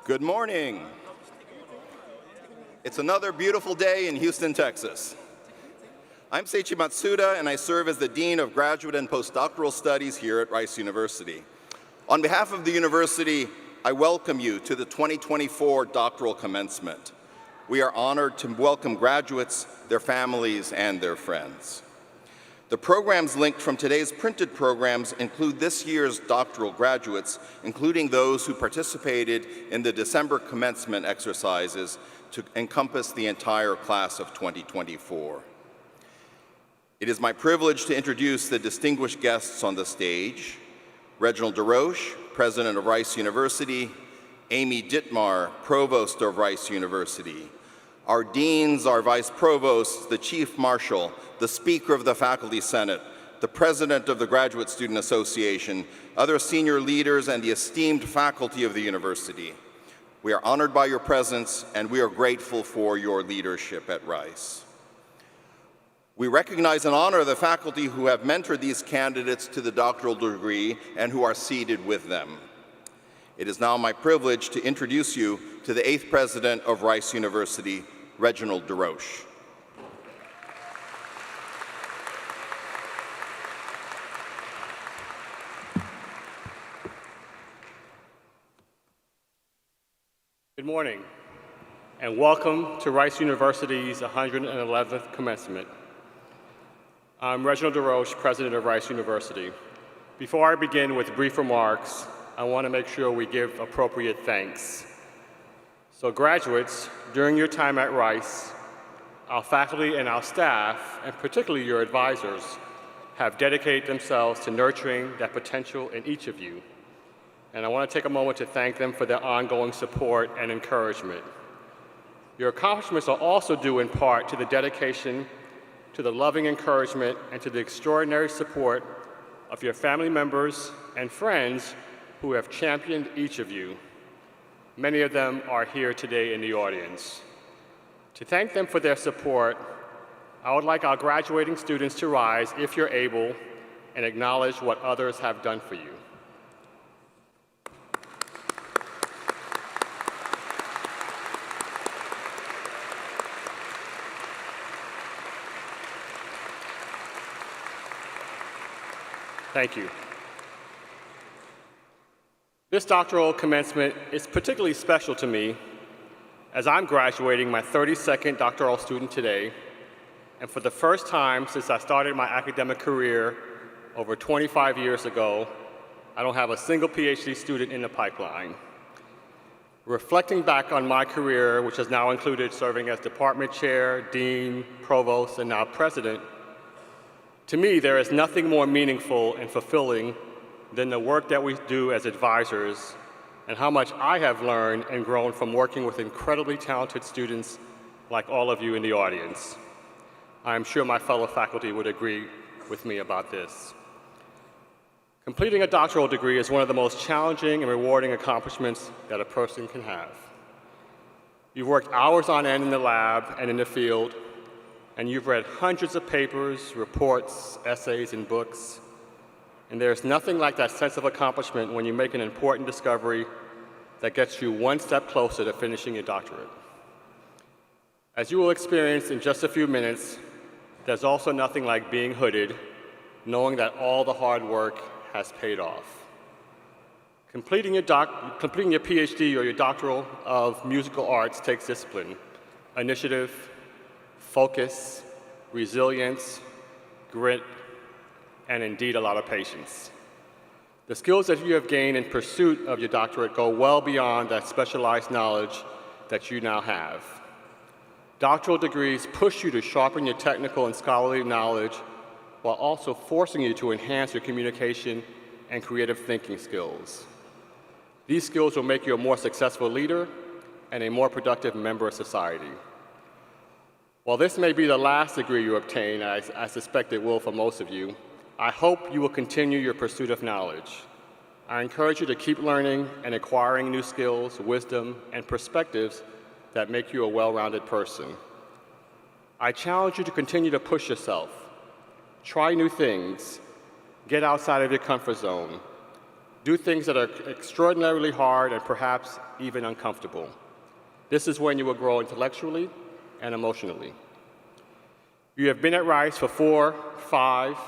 Good morning. It's another beautiful day in Houston, Texas. I'm Seiichi Matsuda, and I serve as the Dean of Graduate and Postdoctoral Studies here at Rice University. On behalf of the university, I welcome you to the 2024 Doctoral Commencement. We are honored to welcome graduates, their families, and their friends. The programs linked from today's printed programs include this year's doctoral graduates, including those who participated in the December commencement exercises to encompass the entire class of 2024. It is my privilege to introduce the distinguished guests on the stage: Reginald DeRoche, President of Rice University; Amy Dittmar, Provost of Rice University; our deans, our vice provosts, the chief marshal, the speaker of the faculty senate, the president of the Graduate Student Association, other senior leaders, and the esteemed faculty of the university. We are honored by your presence, and we are grateful for your leadership at Rice. We recognize and honor the faculty who have mentored these candidates to the doctoral degree and who are seated with them. It is now my privilege to introduce you to the 8th President of Rice University, Reginald DeRoche. Good morning, and welcome to Rice University's 111th commencement. I'm Reginald DeRoche, President of Rice University. Before I begin with brief remarks, I want to make sure we give appropriate thanks. So graduates, during your time at Rice, our faculty and our staff, and particularly your advisors, have dedicated themselves to nurturing that potential in each of you. And I want to take a moment to thank them for their ongoing support and encouragement. Your accomplishments are also due in part to the dedication, to the loving encouragement, and to the extraordinary support of your family members and friends who have championed each of you. Many of them are here today in the audience. To thank them for their support, I would like our graduating students to rise, if you're able, and acknowledge what others have done for you. Thank you. This doctoral commencement is particularly special to me as I'm graduating my 32nd doctoral student today, and for the first time since I started my academic career over 25 years ago, I don't have a single Ph.D. student in the pipeline. Reflecting back on my career, which has now included serving as department chair, dean, provost, and now president, to me, there is nothing more meaningful and fulfilling than the work that we do as advisors and how much I have learned and grown from working with incredibly talented students like all of you in the audience. I am sure my fellow faculty would agree with me about this. Completing a doctoral degree is one of the most challenging and rewarding accomplishments that a person can have. You've worked hours on end in the lab and in the field, and you've read hundreds of papers, reports, essays, and books. And there's nothing like that sense of accomplishment when you make an important discovery that gets you one step closer to finishing your doctorate. As you will experience in just a few minutes, there's also nothing like being hooded, knowing that all the hard work has paid off. Completing your PhD or your doctoral of musical arts takes discipline, initiative, focus, resilience, grit, and indeed a lot of patience. The skills that you have gained in pursuit of your doctorate go well beyond that specialized knowledge that you now have. Doctoral degrees push you to sharpen your technical and scholarly knowledge while also forcing you to enhance your communication and creative thinking skills. These skills will make you a more successful leader and a more productive member of society. While this may be the last degree you obtain, as I suspect it will for most of you, I hope you will continue your pursuit of knowledge. I encourage you to keep learning and acquiring new skills, wisdom, and perspectives that make you a well-rounded person. I challenge you to continue to push yourself, try new things, get outside of your comfort zone, Do things that are extraordinarily hard and perhaps even uncomfortable. This is when you will grow intellectually and emotionally. You have been at Rice for 4, 5,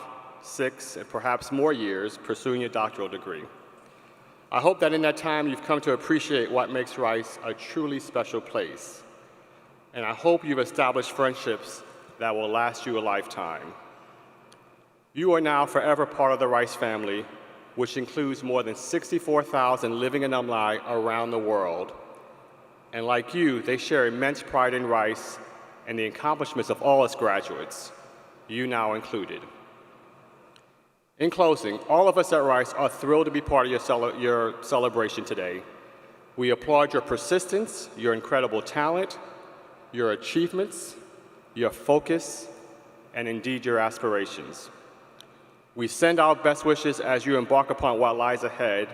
6, and perhaps more years pursuing your doctoral degree. I hope that in that time you've come to appreciate what makes Rice a truly special place. And I hope you've established friendships that will last you a lifetime. You are now forever part of the Rice family, which includes more than 64,000 living alumni around the world. And like you, they share immense pride in Rice and the accomplishments of all its graduates, you now included. In closing, all of us at Rice are thrilled to be part of your celebration today. We applaud your persistence, your incredible talent, your achievements, your focus, and indeed your aspirations. We send our best wishes as you embark upon what lies ahead,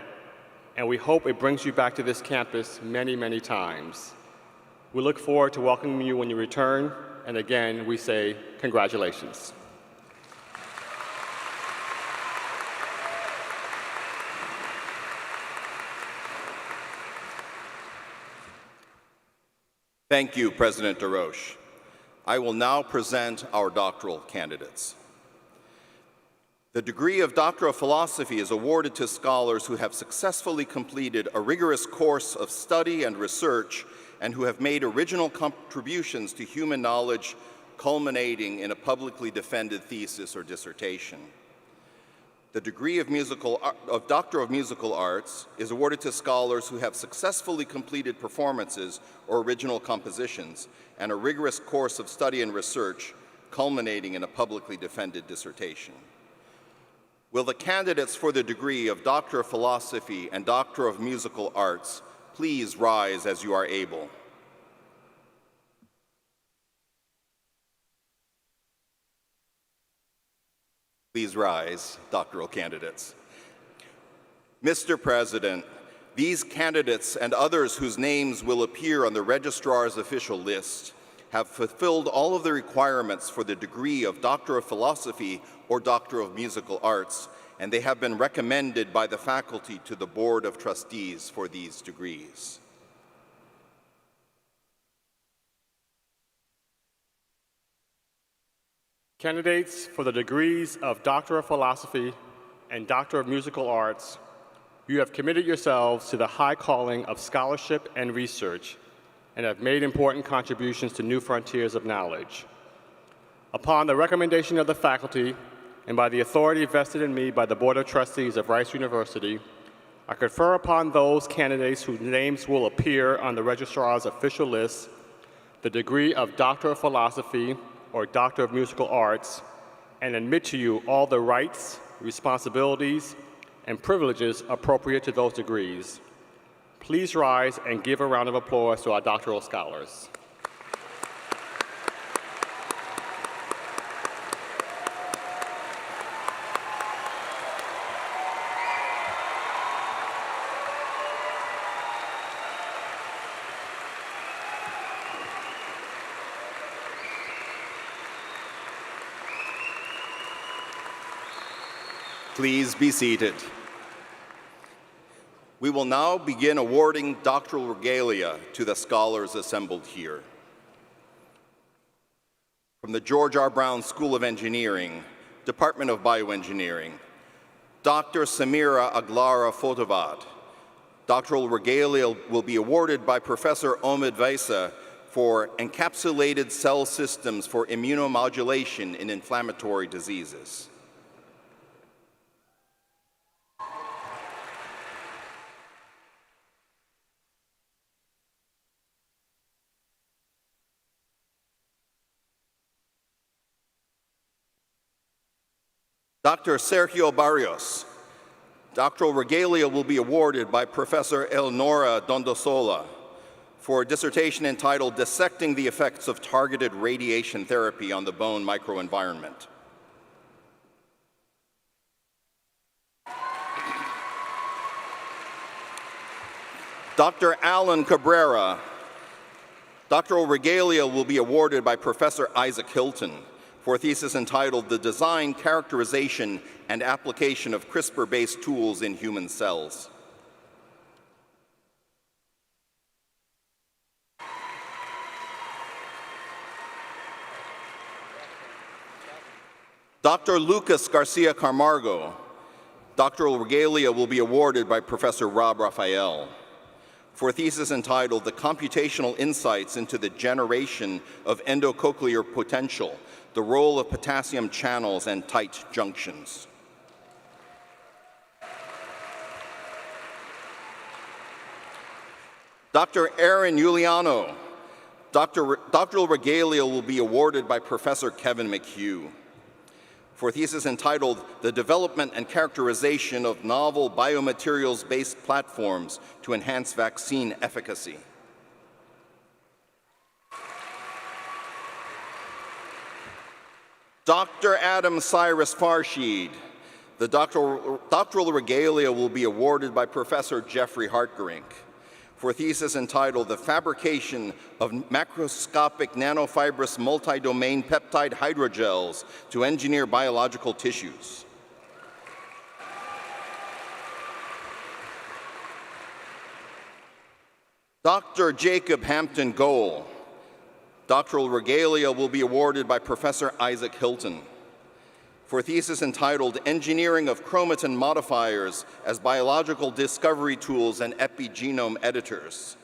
and we hope it brings you back to this campus many, many times. We look forward to welcoming you when you return, and again, we say congratulations. Thank you, President DeRoche. I will now present our doctoral candidates. The degree of Doctor of Philosophy is awarded to scholars who have successfully completed a rigorous course of study and research and who have made original contributions to human knowledge culminating in a publicly defended thesis or dissertation. The degree of Doctor of Musical Arts is awarded to scholars who have successfully completed performances or original compositions and a rigorous course of study and research culminating in a publicly defended dissertation. Will the candidates for the degree of Doctor of Philosophy and Doctor of Musical Arts please rise as you are able? Please rise, doctoral candidates. Mr. President, these candidates and others whose names will appear on the registrar's official list have fulfilled all of the requirements for the degree of Doctor of Philosophy or Doctor of Musical Arts, and they have been recommended by the faculty to the Board of Trustees for these degrees. Candidates for the degrees of Doctor of Philosophy and Doctor of Musical Arts, you have committed yourselves to the high calling of scholarship and research and have made important contributions to new frontiers of knowledge. Upon the recommendation of the faculty and by the authority vested in me by the Board of Trustees of Rice University, I confer upon those candidates whose names will appear on the registrar's official list the degree of Doctor of Philosophy or Doctor of Musical Arts, and admit to you all the rights, responsibilities, and privileges appropriate to those degrees. Please rise and give a round of applause to our doctoral scholars. Please be seated. We will now begin awarding doctoral regalia to the scholars assembled here. From the George R. Brown School of Engineering, Department of Bioengineering, Dr. Samira Aglara Fotovat. Doctoral regalia will be awarded by Professor Omid Vaisa for encapsulated cell systems for immunomodulation in inflammatory diseases. Dr. Sergio Barrios. Doctoral regalia will be awarded by Professor Eleonora Dondosola for a dissertation entitled Dissecting the Effects of Targeted Radiation Therapy on the Bone Microenvironment. Dr. Alan Cabrera. Doctoral regalia will be awarded by Professor Isaac Hilton for a thesis entitled The Design, Characterization, and Application of CRISPR-Based Tools in Human Cells. Dr. Lucas Garcia Camargo. Doctoral regalia will be awarded by Professor Rob Raphael for a thesis entitled The Computational Insights into the Generation of Endocochlear Potential, the Role of Potassium Channels and Tight Junctions. Dr. Aaron Giuliano. Doctoral regalia will be awarded by Professor Kevin McHugh for a thesis entitled The Development and Characterization of Novel Biomaterials-Based Platforms to Enhance Vaccine Efficacy. Dr. Adam Cyrus Farshid. The doctoral regalia will be awarded by Professor Jeffrey Hartgerink for a thesis entitled The Fabrication of Macroscopic Nanofibrous Multi-Domain Peptide Hydrogels to Engineer Biological Tissues. Dr. Jacob Hampton Goel. Doctoral regalia will be awarded by Professor Isaac Hilton for a thesis entitled Engineering of Chromatin Modifiers as Biological Discovery Tools and Epigenome Editors.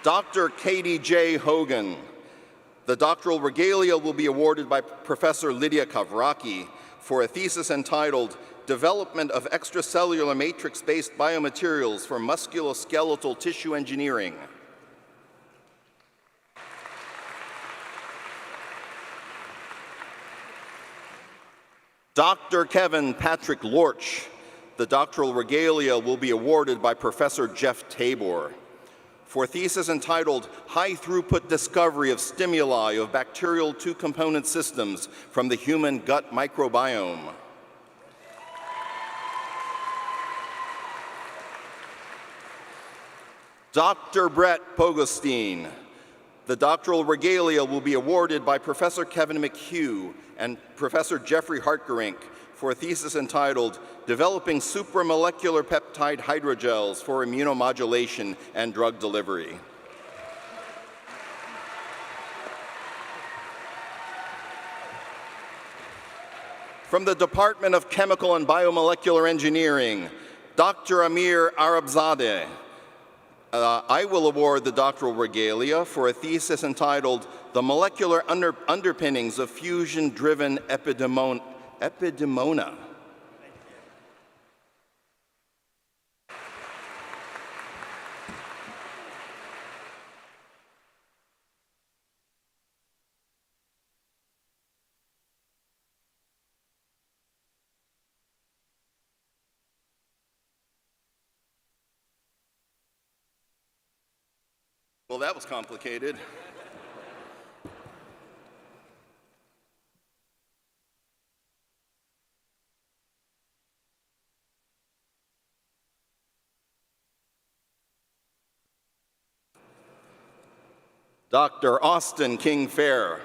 Dr. Katie J. Hogan. The doctoral regalia will be awarded by Professor Lydia Kavraki for a thesis entitled Development of Extracellular Matrix-Based Biomaterials for Musculoskeletal Tissue Engineering. Dr. Kevin Patrick Lorch. The doctoral regalia will be awarded by Professor Jeff Tabor for a thesis entitled High Throughput Discovery of Stimuli of Bacterial Two-Component Systems from the Human Gut Microbiome. Dr. Brett Pogostine. The doctoral regalia will be awarded by Professor Kevin McHugh and Professor Jeffrey Hartgerink for a thesis entitled Developing Supramolecular Peptide Hydrogels for Immunomodulation and Drug Delivery. From the Department of Chemical and Biomolecular Engineering, Dr. Amir Arabzadeh. I will award the doctoral regalia for a thesis entitled The Molecular Underpinnings of Fusion-Driven Epidemona. Well, that was complicated. Dr. Austin King Fair.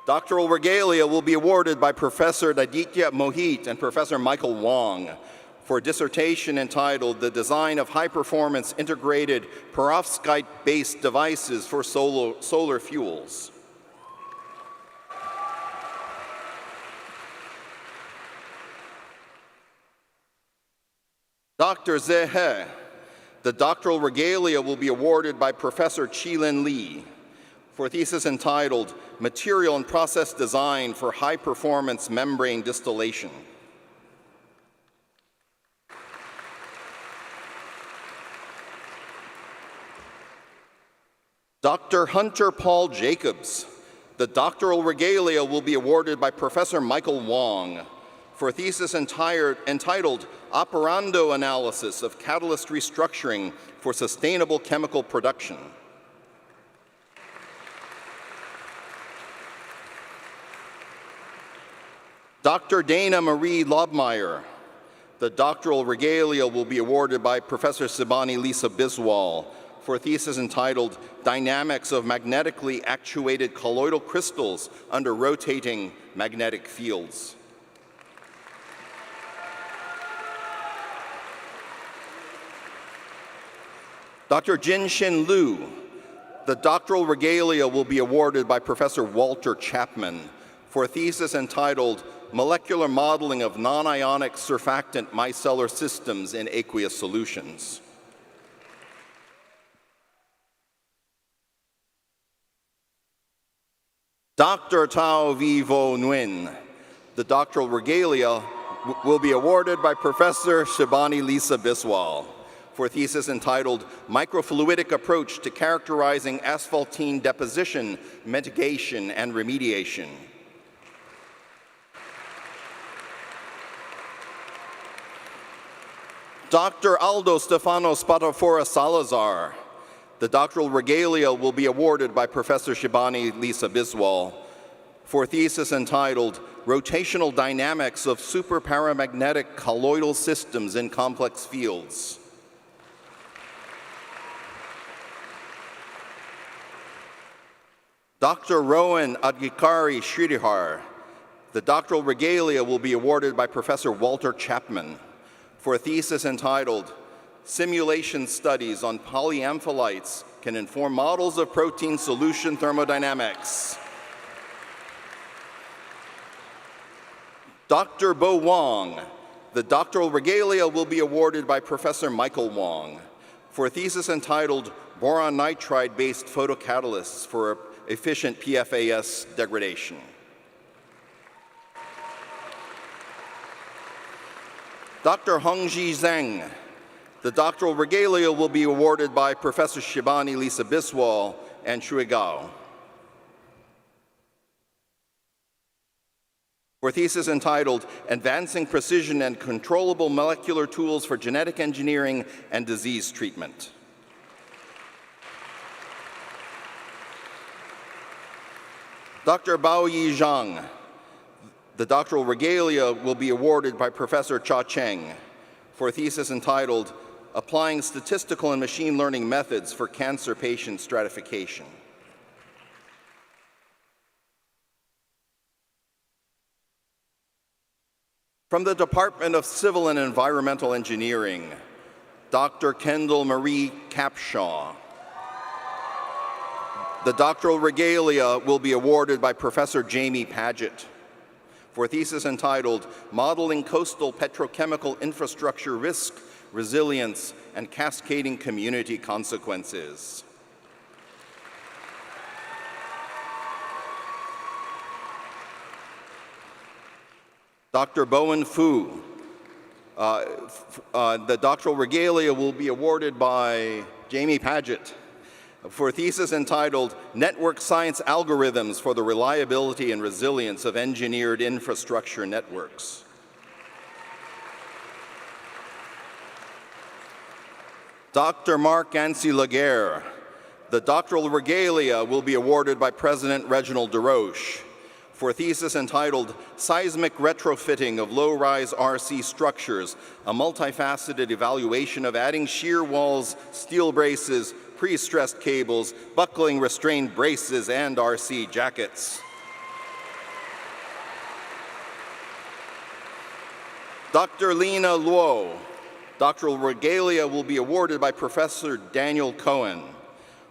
Doctoral regalia will be awarded by Professor Aditya Mohit and Professor Michael Wong for a dissertation entitled The Design of High-Performance Integrated Perovskite-Based Devices for Solar Fuels. Dr. Zehe. The doctoral regalia will be awarded by Professor Chi-Lin Lee for a thesis entitled Material and Process Design for High-Performance Membrane Distillation. Dr. Hunter Paul Jacobs. The doctoral regalia will be awarded by Professor Michael Wong for a thesis entitled Operando Analysis of Catalyst Restructuring for Sustainable Chemical Production. Dr. Dana Marie Lobmeyer. The doctoral regalia will be awarded by Professor Sibani Lisa Biswal for a thesis entitled Dynamics of Magnetically Actuated Colloidal Crystals Under Rotating Magnetic Fields. Dr. Jin-Shin Liu, the doctoral regalia will be awarded by Professor Walter Chapman for a thesis entitled Molecular Modeling of Non-Ionic Surfactant Micellar Systems in Aqueous Solutions. Dr. Tao Vivo Nguyen, the doctoral regalia will be awarded by Professor Shibani Lisa Biswal for a thesis entitled Microfluidic Approach to Characterizing Asphaltene Deposition, Mitigation, and Remediation. Dr. Aldo Stefano Spatafora Salazar, the doctoral regalia will be awarded by Professor Shibani Lisa Biswal for a thesis entitled Rotational Dynamics of Superparamagnetic Colloidal Systems in Complex Fields. Dr. Rowan Adhikari Sridhar, the doctoral regalia will be awarded by Professor Walter Chapman for a thesis entitled Simulation Studies on Polyampholytes Can Inform Models of Protein Solution Thermodynamics. Dr. Bo Wong, the doctoral regalia will be awarded by Professor Michael Wong for a thesis entitled Boron Nitride-Based Photocatalysts for Efficient PFAS Degradation. Dr. Hongji Zheng, the doctoral regalia will be awarded by Professor Shibani Lisa Biswal and Shui Gao for a thesis entitled Advancing Precision and Controllable Molecular Tools for Genetic Engineering and Disease Treatment. Dr. Baoyi Zhang, the doctoral regalia will be awarded by Professor Cha Cheng for a thesis entitled Applying Statistical and Machine Learning Methods for Cancer Patient Stratification. From the Department of Civil and Environmental Engineering, Dr. Kendall Marie Capshaw. The doctoral regalia will be awarded by Professor Jamie Paget for a thesis entitled Modeling Coastal Petrochemical Infrastructure Risk, Resilience, and Cascading Community Consequences. Dr. Bowen Fu, the doctoral regalia will be awarded by Jamie Paget for a thesis entitled Network Science Algorithms for the Reliability and Resilience of Engineered Infrastructure Networks. Dr. Marc Ancy-Laguerre, the doctoral regalia will be awarded by President Reginald DeRoche for a thesis entitled Seismic Retrofitting of Low-Rise RC Structures, a multifaceted evaluation of adding shear walls, steel braces, pre-stressed cables, buckling restrained braces, and RC jackets. Dr. Lena Luo, doctoral regalia will be awarded by Professor Daniel Cohen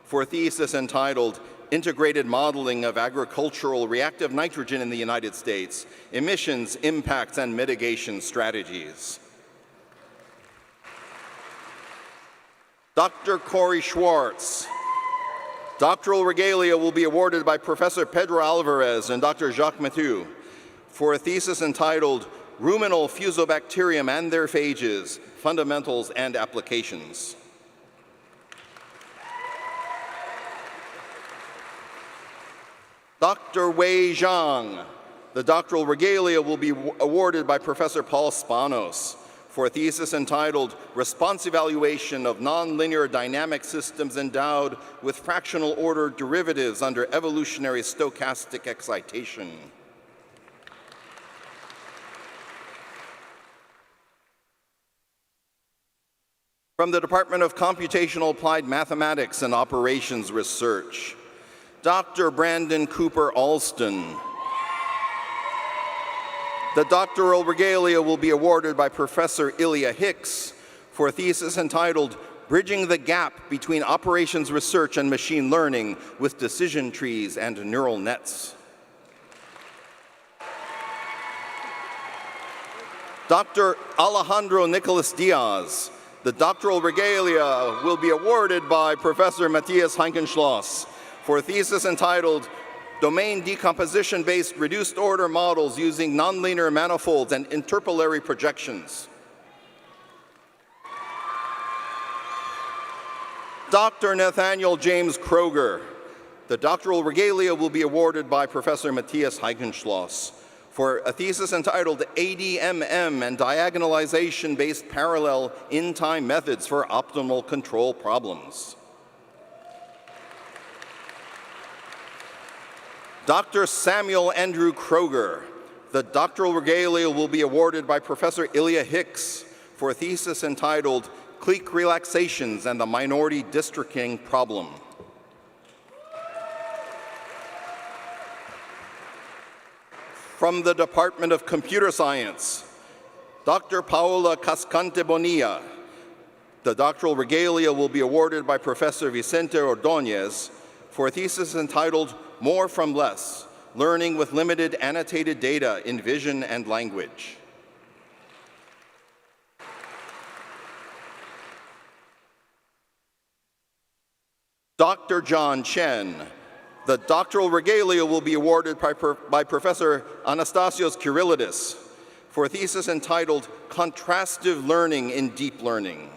for a thesis entitled Integrated Modeling of Agricultural Reactive Nitrogen in the United States, Emissions, Impacts, and Mitigation Strategies. Dr. Corey Schwartz, doctoral regalia will be awarded by Professor Pedro Alvarez and Dr. Jacques Mathieu for a thesis entitled Ruminal Fusobacterium and Their Phages, Fundamentals and Applications. Dr. Wei Zhang, the doctoral regalia will be awarded by Professor Paul Spanos for a thesis entitled Response Evaluation of Nonlinear Dynamic Systems Endowed with Fractional Order Derivatives under Evolutionary Stochastic Excitation. From the Department of Computational Applied Mathematics and Operations Research, Dr. Brandon Cooper Alston. The doctoral regalia will be awarded by Professor Ilya Hicks for a thesis entitled Bridging the Gap Between Operations Research and Machine Learning with Decision Trees and Neural Nets. Dr. Alejandro Nicolas Diaz. The doctoral regalia will be awarded by Professor Matthias Heinkenschloss for a thesis entitled Domain Decomposition-Based Reduced Order Models Using Nonlinear Manifolds and Interpolary Projections. Dr. Nathaniel James Kroger. The doctoral regalia will be awarded by Professor Matthias Heinkenschloss for a thesis entitled ADMM and Diagonalization-Based Parallel In-Time Methods for Optimal Control Problems. Dr. Samuel Andrew Kroger. The doctoral regalia will be awarded by Professor Ilya Hicks for a thesis entitled Clique Relaxations and the Minority Districting Problem. From the Department of Computer Science, Dr. Paola Cascante Bonilla. The doctoral regalia will be awarded by Professor Vicente Ordóñez for a thesis entitled More from Less, Learning with Limited Annotated Data in Vision and Language. Dr. John Chen. The doctoral regalia will be awarded by Professor Anastasios Kyrillides for a thesis entitled Contrastive Learning in Deep Learning.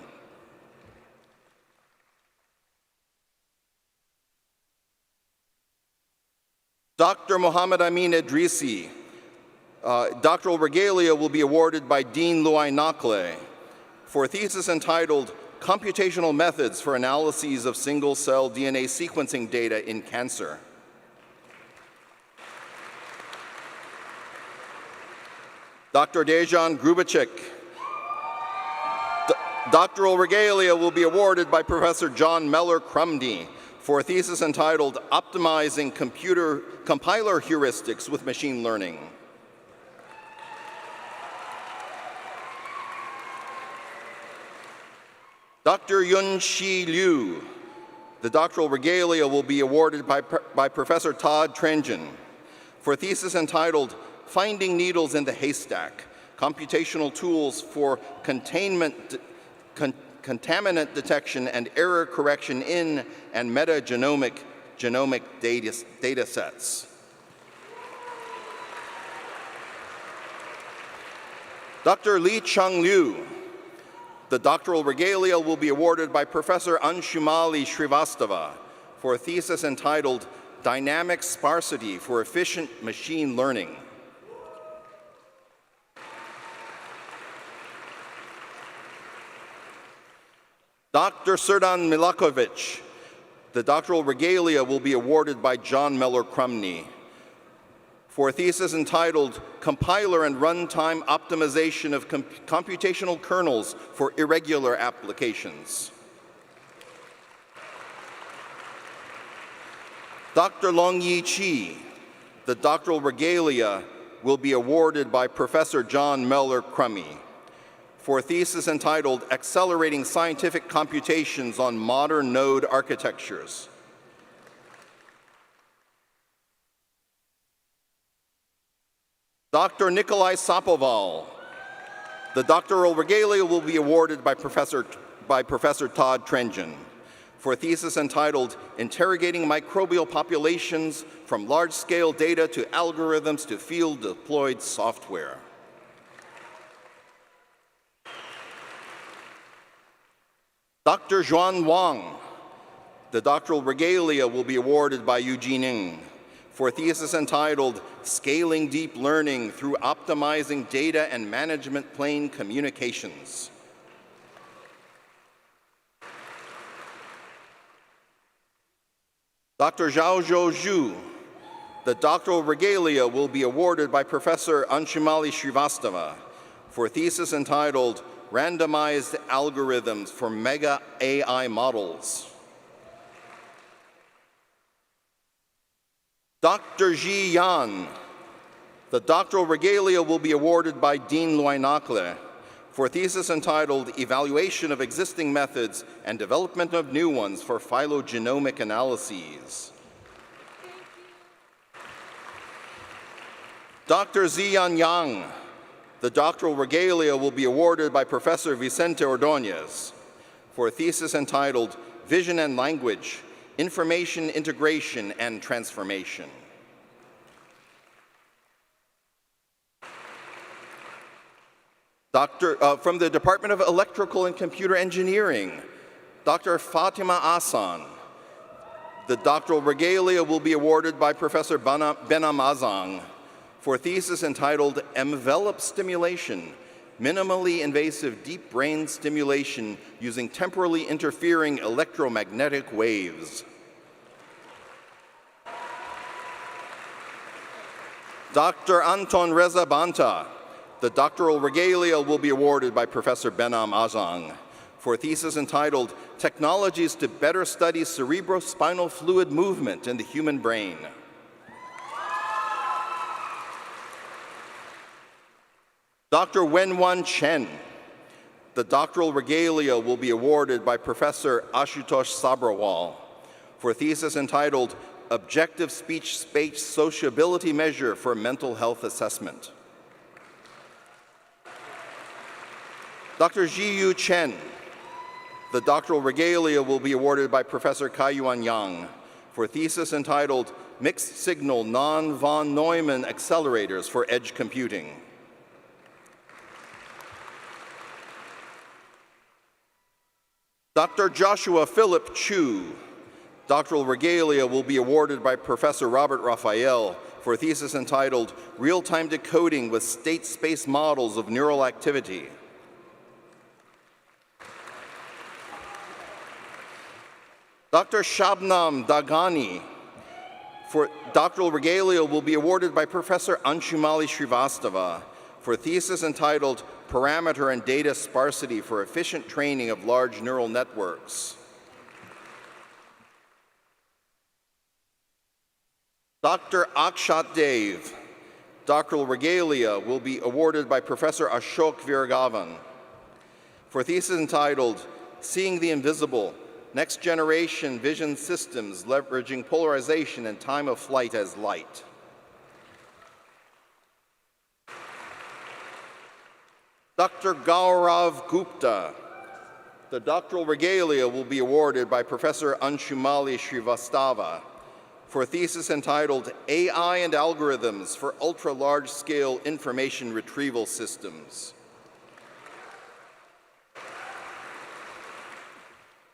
Dr. Mohammed Amin Idrisi. Doctoral regalia will be awarded by Dean Luai Nakle for a thesis entitled Computational Methods for Analyses of Single-Cell DNA Sequencing Data in Cancer. Dr. Dejan Grubacek. Doctoral regalia will be awarded by Professor John Meller-Crumdy for a thesis entitled Optimizing Compiler Heuristics with Machine Learning. Dr. Yun-Shi Liu. The doctoral regalia will be awarded by Professor Todd Trengen for a thesis entitled Finding Needles in the Haystack, Computational Tools for Contaminant Detection and Error Correction in and Metagenomic Data Sets. Dr. Lee Chung Liu. The doctoral regalia will be awarded by Professor Anshumali Srivastava for a thesis entitled Dynamic Sparsity for Efficient Machine Learning. Dr. Serdan Milakovic. The doctoral regalia will be awarded by John Meller-Crumdy for a thesis entitled Compiler and Runtime Optimization of Computational Kernels for Irregular Applications. Dr. Longyi Chi. The doctoral regalia will be awarded by Professor John Meller-Crumdy for a thesis entitled Accelerating Scientific Computations on Modern Node Architectures. Dr. Nikolai Sapoval. The doctoral regalia will be awarded by Professor Todd Trengen for a thesis entitled Interrogating Microbial Populations from Large-Scale Data to Algorithms to Field-Deployed Software. Dr. Zhuan Wang. The doctoral regalia will be awarded by Eugene Ng for a thesis entitled Scaling Deep Learning Through Optimizing Data and Management Plane Communications. Dr. Zhaozhou Zhu. The doctoral regalia will be awarded by Professor Anshumali Srivastava for a thesis entitled randomized algorithms for mega AI models. Dr. Ji Yan, the doctoral regalia will be awarded by Dean Loinacle for a thesis entitled Evaluation of Existing Methods and Development of New Ones for Phylogenomic Analyses. Dr. Ziyan Yang, the doctoral regalia will be awarded by Professor Vicente Ordóñez for a thesis entitled Vision and Language, Information Integration and Transformation. From the Department of Electrical and Computer Engineering, Dr. Fatima Asan. The doctoral regalia will be awarded by Professor Benam Azang for a thesis entitled Envelope Stimulation, Minimally Invasive Deep Brain Stimulation Using Temporally Interfering Electromagnetic Waves. Dr. Anton Reza Banta. The doctoral regalia will be awarded by Professor Benam Azang for a thesis entitled Technologies to Better Study Cerebrospinal Fluid Movement in the Human Brain. Dr. Wenwan Chen. The doctoral regalia will be awarded by Professor Ashutosh Sabrawal for a thesis entitled Objective Speech-Space Sociability Measure for Mental Health Assessment. Dr. Jiyu Chen. The doctoral regalia will be awarded by Professor Kaiyuan Yang for a thesis entitled Mixed Signal Non-von Neumann Accelerators for Edge Computing. Dr. Joshua Philip Chu. Doctoral regalia will be awarded by Professor Robert Raphael for a thesis entitled Real-Time Decoding with State Space Models of Neural Activity. Dr. Shabnam Dagani for doctoral regalia will be awarded by Professor Anshumali Srivastava for a thesis entitled Parameter and Data Sparsity for Efficient Training of Large Neural Networks. Dr. Akshat Dev. Doctoral regalia will be awarded by Professor Ashok Viragavan for a thesis entitled Seeing the Invisible, Next Generation Vision Systems Leveraging Polarization and Time of Flight as Light. Dr. Gaurav Gupta. The doctoral regalia will be awarded by Professor Anshumali Srivastava for a thesis entitled AI and Algorithms for Ultra-Large-Scale Information Retrieval Systems.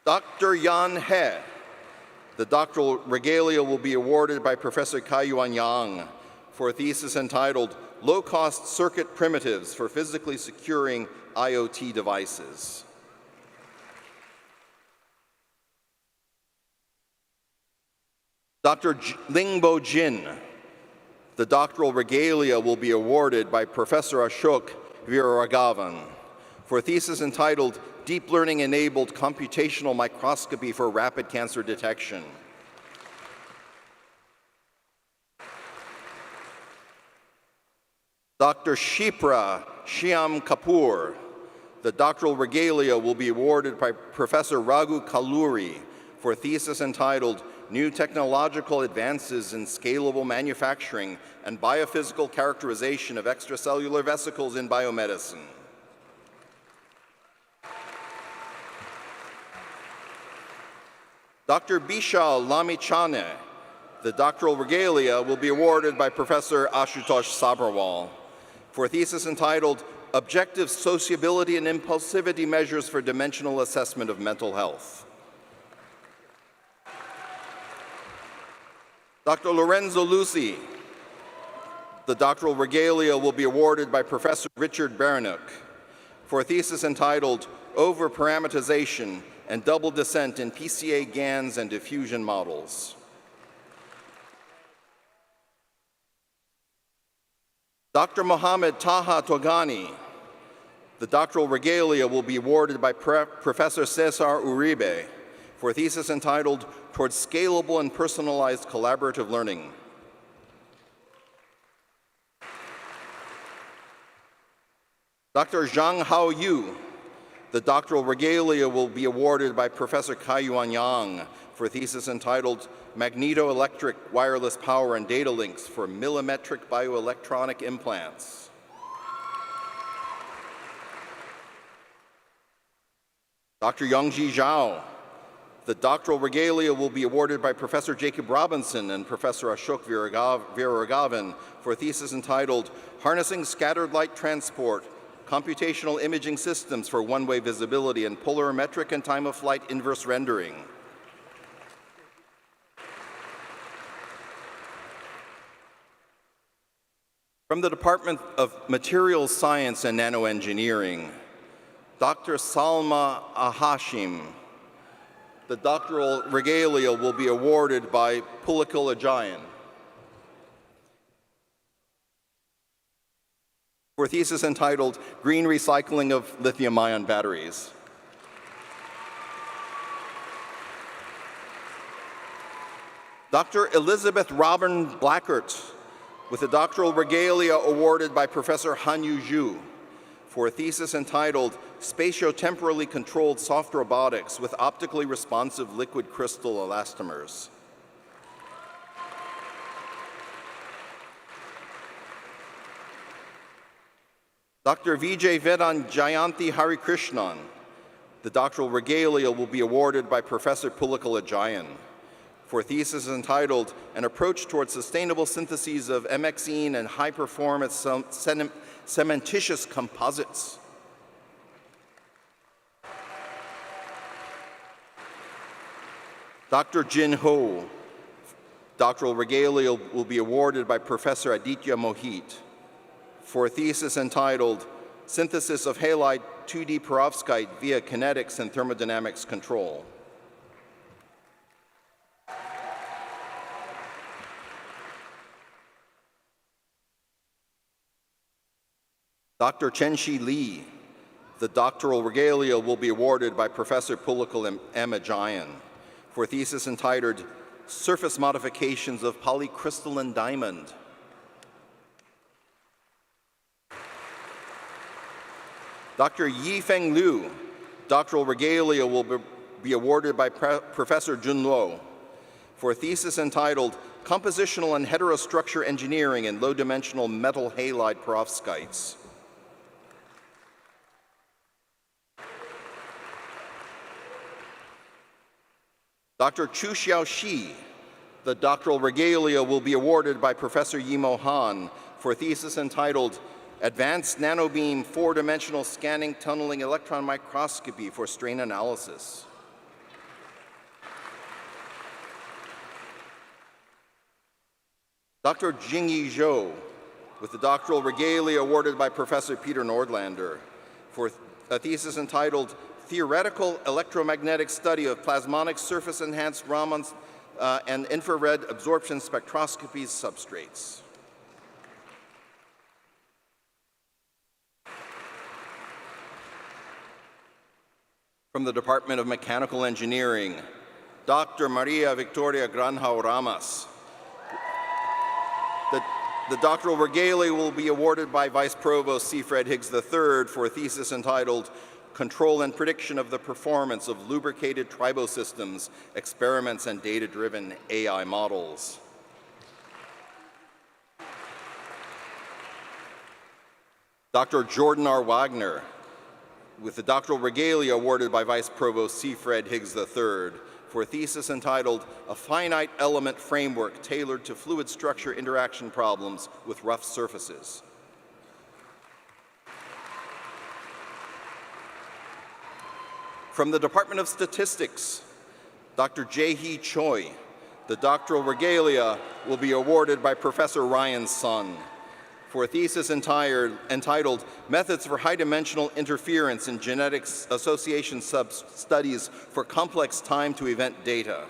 Dr. Yan He. The doctoral regalia will be awarded by Professor Kaiyuan Yang for a thesis entitled Low-Cost Circuit Primitives for Physically Securing IoT Devices. Dr. Lingbo Jin. The doctoral regalia will be awarded by Professor Ashok Viragavan for a thesis entitled Deep Learning-Enabled Computational Microscopy for Rapid Cancer Detection. Dr. Shipra Shyam Kapoor. The doctoral regalia will be awarded by Professor Raghu Kalluri for a thesis entitled New Technological Advances in Scalable Manufacturing and Biophysical Characterization of Extracellular Vesicles in Biomedicine. Dr. Bishal Lamichane. The doctoral regalia will be awarded by Professor Ashutosh Sabrawal for a thesis entitled Objective Sociability and Impulsivity Measures for Dimensional Assessment of Mental Health. Dr. Lorenzo Lucy. The doctoral regalia will be awarded by Professor Richard Baranuk for a thesis entitled Over-Parametization and Double Descent in PCA GANs and Diffusion Models. Dr. Mohammed Taha Togani. The doctoral regalia will be awarded by Professor Cesar Uribe for a thesis entitled Towards Scalable and Personalized Collaborative Learning. Dr. Zhang Hao Yu, the doctoral regalia will be awarded by Professor Kaiyuan Yang for a thesis entitled Magnetoelectric Wireless Power and Data Links for Millimetric Bioelectronic Implants. Dr. Yongji Zhao, the doctoral regalia will be awarded by Professor Jacob Robinson and Professor Ashok Veeraraghavan for a thesis entitled Harnessing Scattered Light Transport, Computational Imaging Systems for One-Way Visibility and Polarimetric and Time-of-Flight Inverse Rendering. From the Department of Materials Science and Nanoengineering, Dr. Salma Ahashim. The doctoral regalia will be awarded by Pulikul Ajayan for a thesis entitled Green Recycling of Lithium-Ion Batteries. Dr. Elizabeth Robin Blackert with the doctoral regalia awarded by Professor Hanyu Zhu for a thesis entitled Spatiotemporally Controlled Soft Robotics with Optically Responsive Liquid Crystal Elastomers. Dr. Vijay Vedan Jayanti Harikrishnan. The doctoral regalia will be awarded by Professor Pulikul Ajayan for a thesis entitled An Approach Towards Sustainable Syntheses of MXene and High-Performance Cementitious Composites. Dr. Jin Ho. Doctoral regalia will be awarded by Professor Aditya Mohit for a thesis entitled Synthesis of Halide 2D Perovskite via Kinetics and Thermodynamics Control. Dr. Chenxi Li. The doctoral regalia will be awarded by Professor Pulikul M. Ajayan for a thesis entitled Surface Modifications of Polycrystalline Diamond. Dr. Yifeng Liu. Doctoral regalia will be awarded by Professor Jun Luo for a thesis entitled Compositional and Heterostructure Engineering in Low-Dimensional Metal Halide Perovskites. Dr. Chu Xiaoxi. The doctoral regalia will be awarded by Professor Yimo Han for a thesis entitled Advanced Nanobeam Four-Dimensional Scanning Tunneling Electron Microscopy for Strain Analysis. Dr. Jingyi Zhou, with the doctoral regalia awarded by Professor Peter Nordlander for a thesis entitled Theoretical Electromagnetic Study of Plasmonic Surface-Enhanced Raman and Infrared Absorption Spectroscopy Substrates. From the Department of Mechanical Engineering, Dr. Maria Victoria Granjao Ramas. The doctoral regalia will be awarded by Vice Provost C. Fred Higgs III for a thesis entitled Control and Prediction of the Performance of Lubricated Tribosystems, Experiments and Data-Driven AI Models. Dr. Jordan R. Wagner, with the doctoral regalia awarded by Vice Provost C. Fred Higgs III for a thesis entitled A Finite Element Framework Tailored to Fluid Structure Interaction Problems with Rough Surfaces. From the Department of Statistics, Dr. Jae-hee Choi. The doctoral regalia will be awarded by Professor Ryan Sun for a thesis entitled Methods for High-Dimensional Interference in Genetics Association Studies for Complex Time-to-Event Data.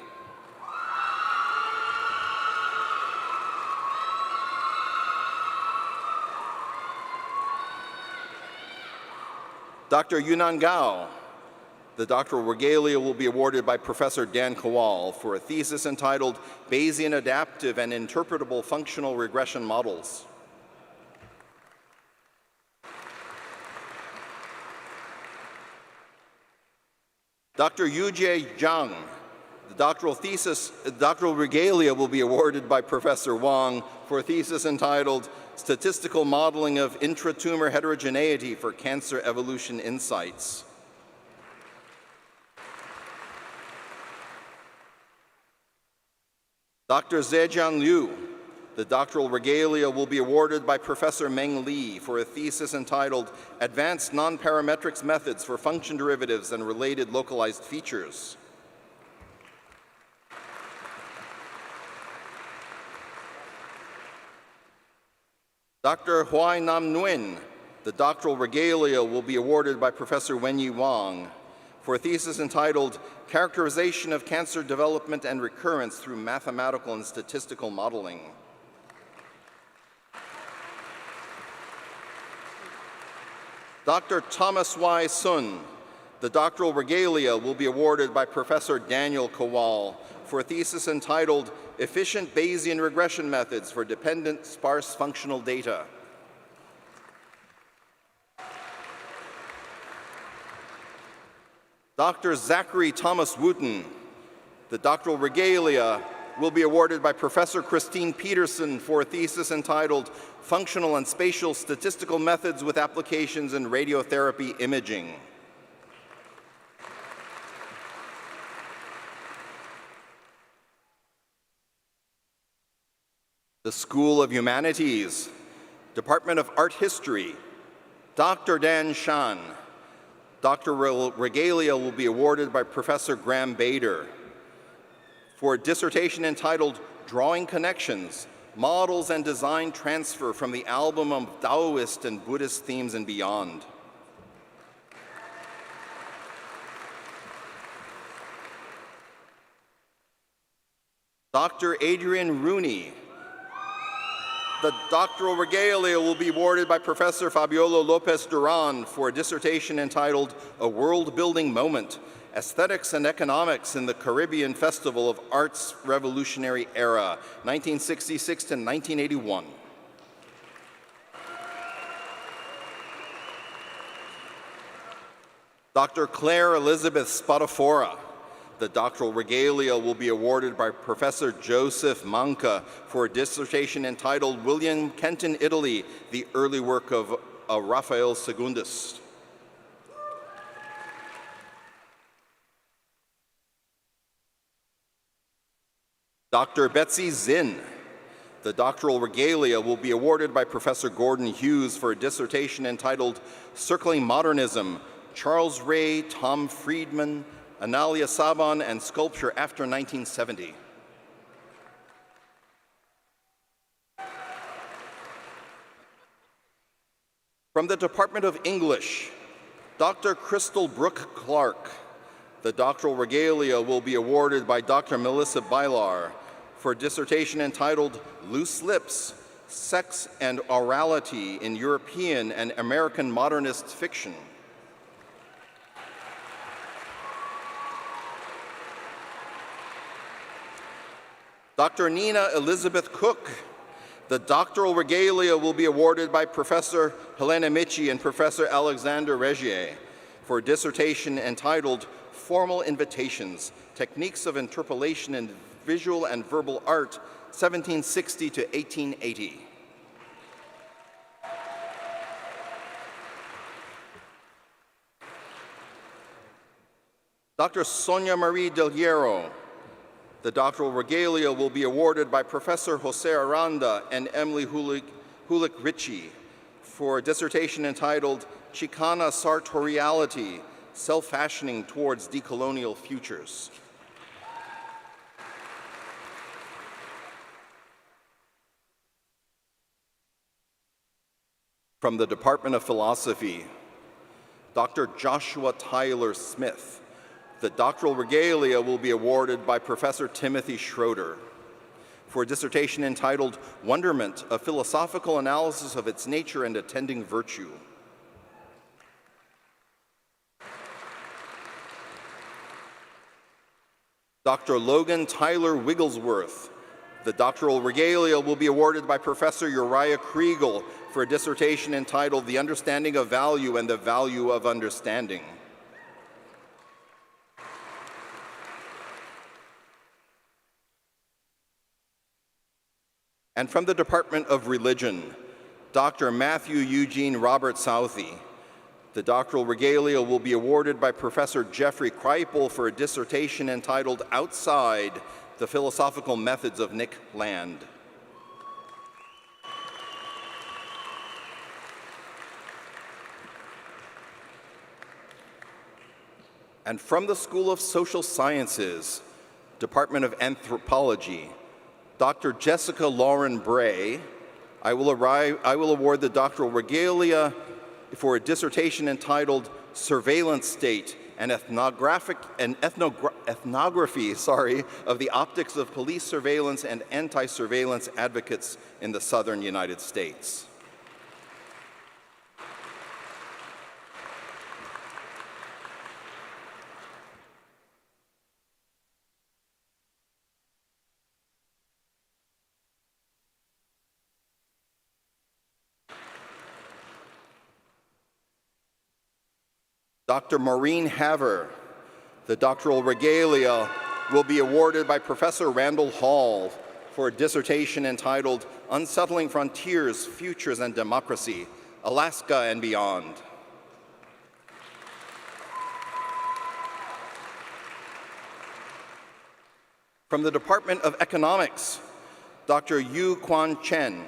Dr. Yunan Gao. The doctoral regalia will be awarded by Professor Dan Kowal for a thesis entitled Bayesian Adaptive and Interpretable Functional Regression Models. Dr. Yujie Zhang. The doctoral regalia will be awarded by Professor Wang for a thesis entitled Statistical Modeling of Intratumor Heterogeneity for Cancer Evolution Insights. Dr. Zhejiang Liu. The doctoral regalia will be awarded by Professor Meng Li for a thesis entitled Advanced Non-Parametrics Methods for Function Derivatives and Related Localized Features. Dr. Huai Nam Nguyen. The doctoral regalia will be awarded by Professor Wenyi Wang for a thesis entitled Characterization of Cancer Development and Recurrence Through Mathematical and Statistical Modeling. Dr. Thomas Y. Sun. The doctoral regalia will be awarded by Professor Daniel Kowal for a thesis entitled Efficient Bayesian Regression Methods for Dependent Sparse Functional Data. Dr. Zachary Thomas Wooten. The doctoral regalia will be awarded by Professor Christine Peterson for a thesis entitled Functional and Spatial Statistical Methods with Applications in Radiotherapy Imaging. The School of Humanities, Department of Art History, Dr. Dan Shan. Doctoral regalia will be awarded by Professor Graham Bader for a dissertation entitled Drawing Connections, Models and Design Transfer from the Album of Taoist and Buddhist Themes and Beyond. Dr. Adrian Rooney. The doctoral regalia will be awarded by Professor Fabiola Lopez Duran for a dissertation entitled A World-Building Moment, Aesthetics and Economics in the Caribbean Festival of Arts Revolutionary Era, 1966 to 1981. Dr. Claire Elizabeth Spadafora. The doctoral regalia will be awarded by Professor Joseph Manca for a dissertation entitled William Kenton, Italy, the Early Work of Raphael Secundus. Dr. Betsy Zinn. The doctoral regalia will be awarded by Professor Gordon Hughes for a dissertation entitled Circling Modernism, Charles Ray, Tom Friedman, Analia Saban, and Sculpture After 1970. From the Department of English, Dr. Crystal Brooke Clark. The doctoral regalia will be awarded by Dr. Melissa Bailar for a dissertation entitled Loose Lips, Sex and Orality in European and American Modernist Fiction. Dr. Nina Elizabeth Cook. The doctoral regalia will be awarded by Professor Helena Michi and Professor Alexander Regier for a dissertation entitled Formal Invitations, Techniques of Interpolation in Visual and Verbal Art, 1760 to 1880. Dr. Sonia Marie Del Hierro. The doctoral regalia will be awarded by Professor Jose Aranda and Emily Hulick Ritchie for a dissertation entitled Chicana Sartoriality, Self-Fashioning Towards Decolonial Futures. From the Department of Philosophy, Dr. Joshua Tyler Smith. The doctoral regalia will be awarded by Professor Timothy Schroeder for a dissertation entitled Wonderment, a Philosophical Analysis of Its Nature and Attending Virtue. Dr. Logan Tyler Wigglesworth. The doctoral regalia will be awarded by Professor Uriah Kriegel for a dissertation entitled The Understanding of Value and the Value of Understanding. And from the Department of Religion, Dr. Matthew Eugene Robert Southey. The doctoral regalia will be awarded by Professor Jeffrey Kreipel for a dissertation entitled Outside the Philosophical Methods of Nick Land. And from the School of Social Sciences, Department of Anthropology, Dr. Jessica Lauren Bray, I will award the doctoral regalia for a dissertation entitled Surveillance State and Ethnography of the Optics of Police Surveillance and Anti-Surveillance Advocates in the Southern United States. Dr. Maureen Haver. The doctoral regalia will be awarded by Professor Randall Hall for a dissertation entitled Unsettling Frontiers, Futures, and Democracy, Alaska and Beyond. From the Department of Economics, Dr. Yu Quan Chen.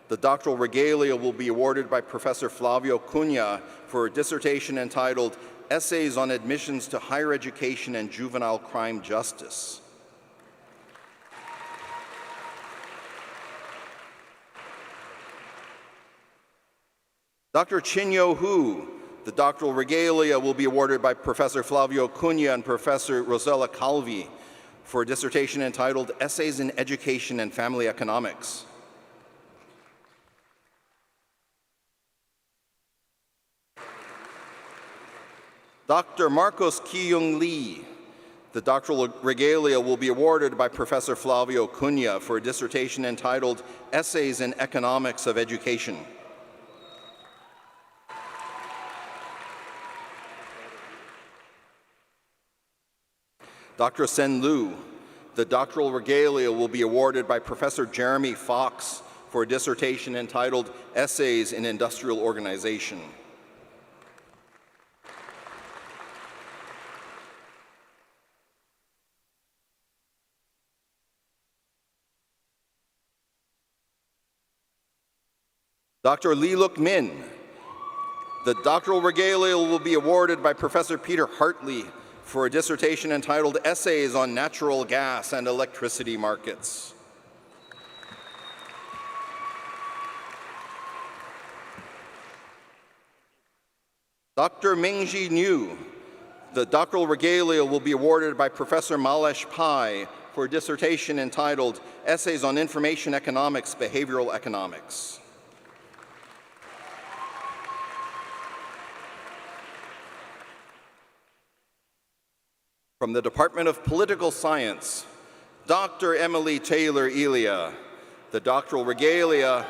The doctoral regalia will be awarded by Professor Flavio Cunha for a dissertation entitled Essays on Admissions to Higher Education and Juvenile Crime Justice. Dr. Chin-Yo Hu. The doctoral regalia will be awarded by Professor Flavio Cunha and Professor Rosella Calvi for a dissertation entitled Essays in Education and Family Economics. Dr. Marcos Ki-Young Lee. The doctoral regalia will be awarded by Professor Flavio Cunha for a dissertation entitled Essays in Economics of Education. Dr. Sen Liu. The doctoral regalia will be awarded by Professor Jeremy Fox for a dissertation entitled Essays in Industrial Organization. Dr. Lee Look Min. The doctoral regalia will be awarded by Professor Peter Hartley for a dissertation entitled Essays on Natural Gas and Electricity Markets. Dr. Mingji Niu. The doctoral regalia will be awarded by Professor Malesh Pai for a dissertation entitled Essays on Information Economics, Behavioral Economics. From the Department of Political Science, Dr. Emily Taylor Elia. The doctoral regalia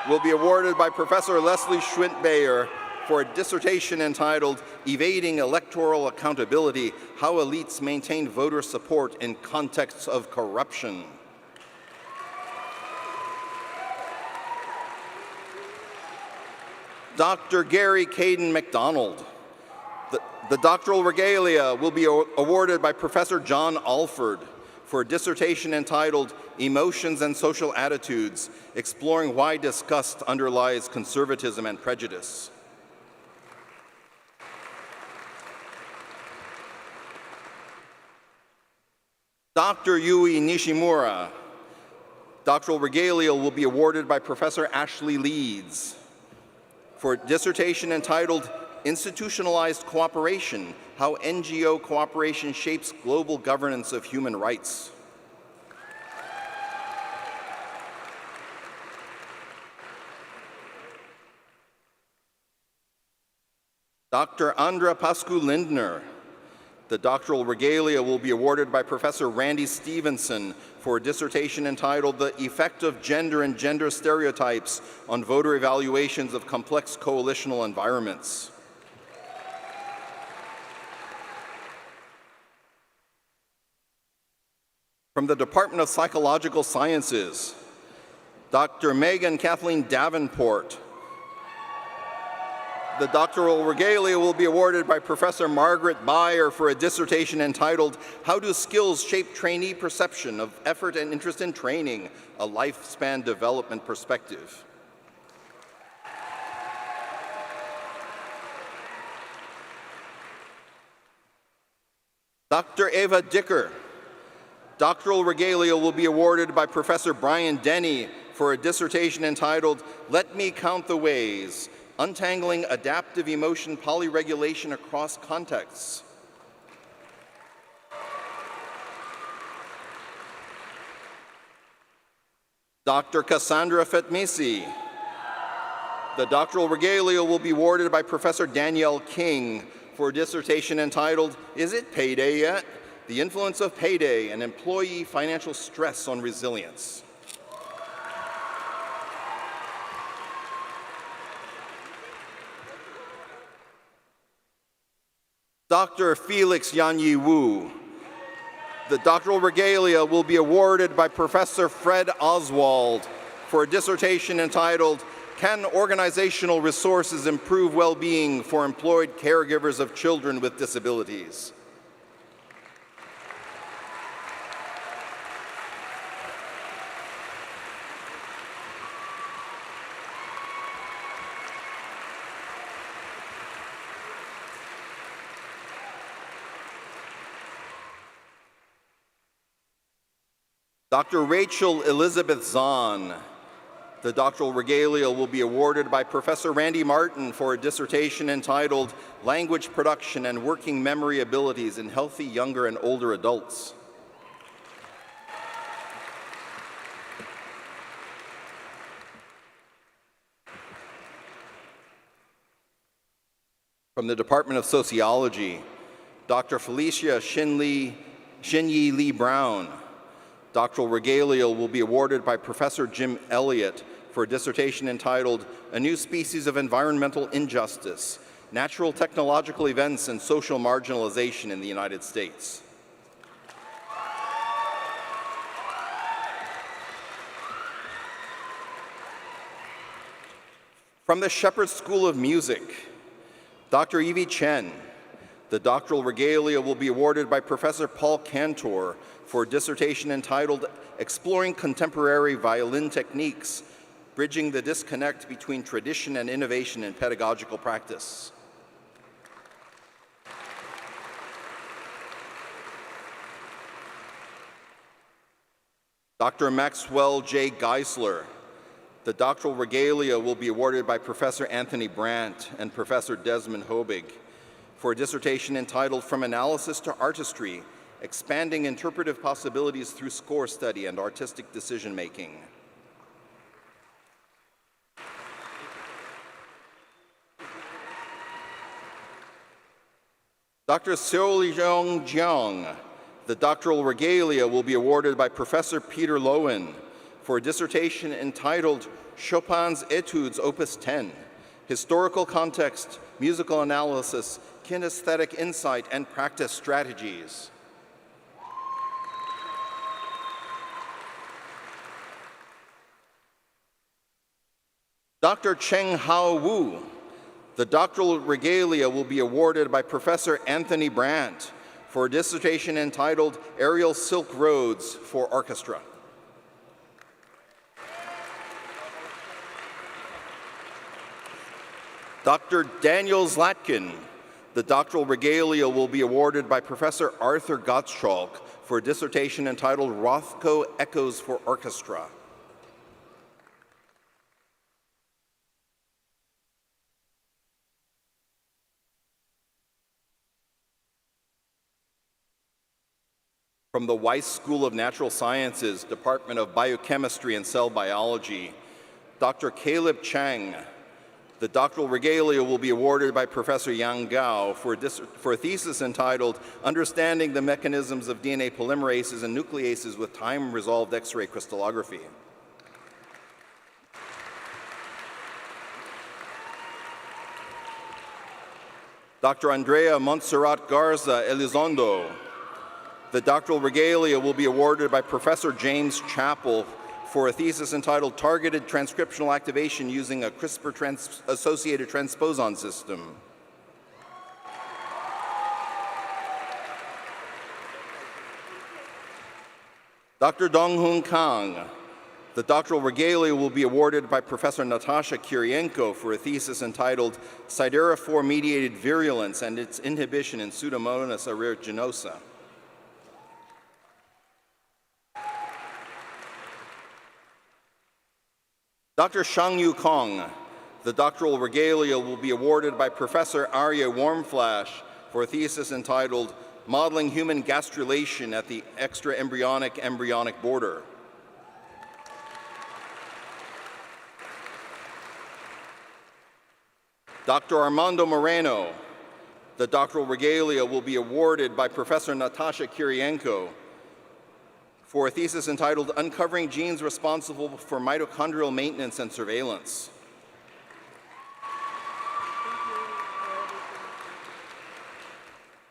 will be awarded by Professor Leslie Schwint-Bayer for a dissertation entitled Evading Electoral Accountability, How Elites Maintain Voter Support in Contexts of Corruption. Dr. Gary Caden McDonald. The doctoral regalia will be awarded by Professor John Alford for a dissertation entitled Emotions and Social Attitudes, Exploring Why Disgust Underlies Conservatism and Prejudice. Dr. Yui Nishimura. Doctoral regalia will be awarded by Professor Ashley Leeds for a dissertation entitled Institutionalized Cooperation, How NGO Cooperation Shapes Global Governance of Human Rights. Dr. Andra Pascu Lindner. The doctoral regalia will be awarded by Professor Randy Stevenson for a dissertation entitled The Effect of Gender and Gender Stereotypes on Voter Evaluations of Complex Coalitional Environments. From the Department of Psychological Sciences, Dr. Megan Kathleen Davenport. The doctoral regalia will be awarded by Professor Margaret Beyer for a dissertation entitled How Do Skills Shape Trainee Perception of Effort and Interest in Training, a Lifespan Development Perspective. Dr. Eva Dicker. Doctoral regalia will be awarded by Professor Brian Denny for a dissertation entitled Let Me Count the Ways, Untangling Adaptive Emotion Polyregulation Across Contexts. Dr. Cassandra Fetmisi. The doctoral regalia will be awarded by Professor Danielle King for a dissertation entitled Is It Payday Yet? The Influence of Payday and Employee Financial Stress on Resilience. Dr. Felix Yanyi Wu. The doctoral regalia will be awarded by Professor Fred Oswald for a dissertation entitled Can Organizational Resources Improve Well-Being for Employed Caregivers of Children with Disabilities? Dr. Rachel Elizabeth Zahn. The doctoral regalia will be awarded by Professor Randy Martin for a dissertation entitled Language Production and Working Memory Abilities in Healthy Younger and Older Adults. From the Department of Sociology, Dr. Felicia Shinyi Lee Brown. Doctoral regalia will be awarded by Professor Jim Elliott for a dissertation entitled A New Species of Environmental Injustice, Natural Technological Events and Social Marginalization in the United States. From the Shepherd School of Music, Dr. Evie Chen. The doctoral regalia will be awarded by Professor Paul Cantor for a dissertation entitled Exploring Contemporary Violin Techniques, Bridging the Disconnect Between Tradition and Innovation in Pedagogical Practice. Dr. Maxwell J. Geisler. The doctoral regalia will be awarded by Professor Anthony Brandt and Professor Desmond Hobig for a dissertation entitled From Analysis to Artistry, Expanding Interpretive Possibilities Through Score Study and Artistic Decision-Making. Dr. Seoljong Jiang. The doctoral regalia will be awarded by Professor Peter Lowen for a dissertation entitled Chopin's Etudes, Opus 10, Historical Context, Musical Analysis, Kinesthetic Insight, and Practice Strategies. Dr. Cheng Hao Wu. The doctoral regalia will be awarded by Professor Anthony Brandt for a dissertation entitled Aerial Silk Roads for Orchestra. Dr. Daniel Zlatkin. The doctoral regalia will be awarded by Professor Arthur Gottschalk for a dissertation entitled Rothko Echoes for Orchestra. From the Weiss School of Natural Sciences, Department of Biochemistry and Cell Biology, Dr. Caleb Chang. The doctoral regalia will be awarded by Professor Yang Gao for a thesis entitled Understanding the Mechanisms of DNA Polymerases and Nucleases with Time-Resolved X-ray Crystallography. Dr. Andrea Montserrat Garza Elizondo. The doctoral regalia will be awarded by Professor James Chappell for a thesis entitled Targeted Transcriptional Activation Using a CRISPR-Associated Transposon System. Dr. Dong-Hoon Kang. The doctoral regalia will be awarded by Professor Natasha Kirienko for a thesis entitled Siderophore-Mediated Virulence and its Inhibition in Pseudomonas aeruginosa. Dr. Shangyu Kong. The doctoral regalia will be awarded by Professor Arya Warmflash for a thesis entitled Modeling Human Gastrulation at the Extraembryonic-Embryonic Border. Dr. Armando Moreno. The doctoral regalia will be awarded by Professor Natasha Kirienko for a thesis entitled Uncovering Genes Responsible for Mitochondrial Maintenance and Surveillance.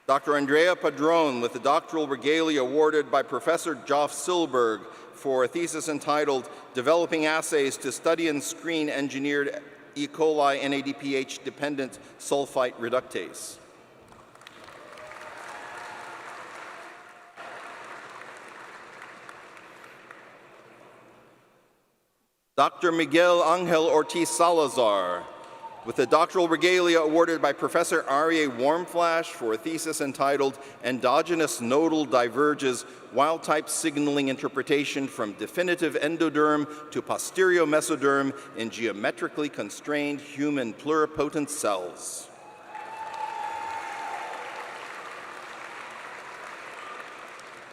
Dr. Andrea Padron with the doctoral regalia awarded by Professor Joff Silberg for a thesis entitled Developing Assays to Study and Screen Engineered E. coli NADPH-dependent sulfite reductase. Dr. Miguel Angel Ortiz Salazar, with the doctoral regalia awarded by Professor Arye Warmflash for a thesis entitled Endogenous Nodal Diverges Wild-Type Signaling Interpretation from Definitive Endoderm to Posterior Mesoderm in Geometrically Constrained Human Pluripotent Cells.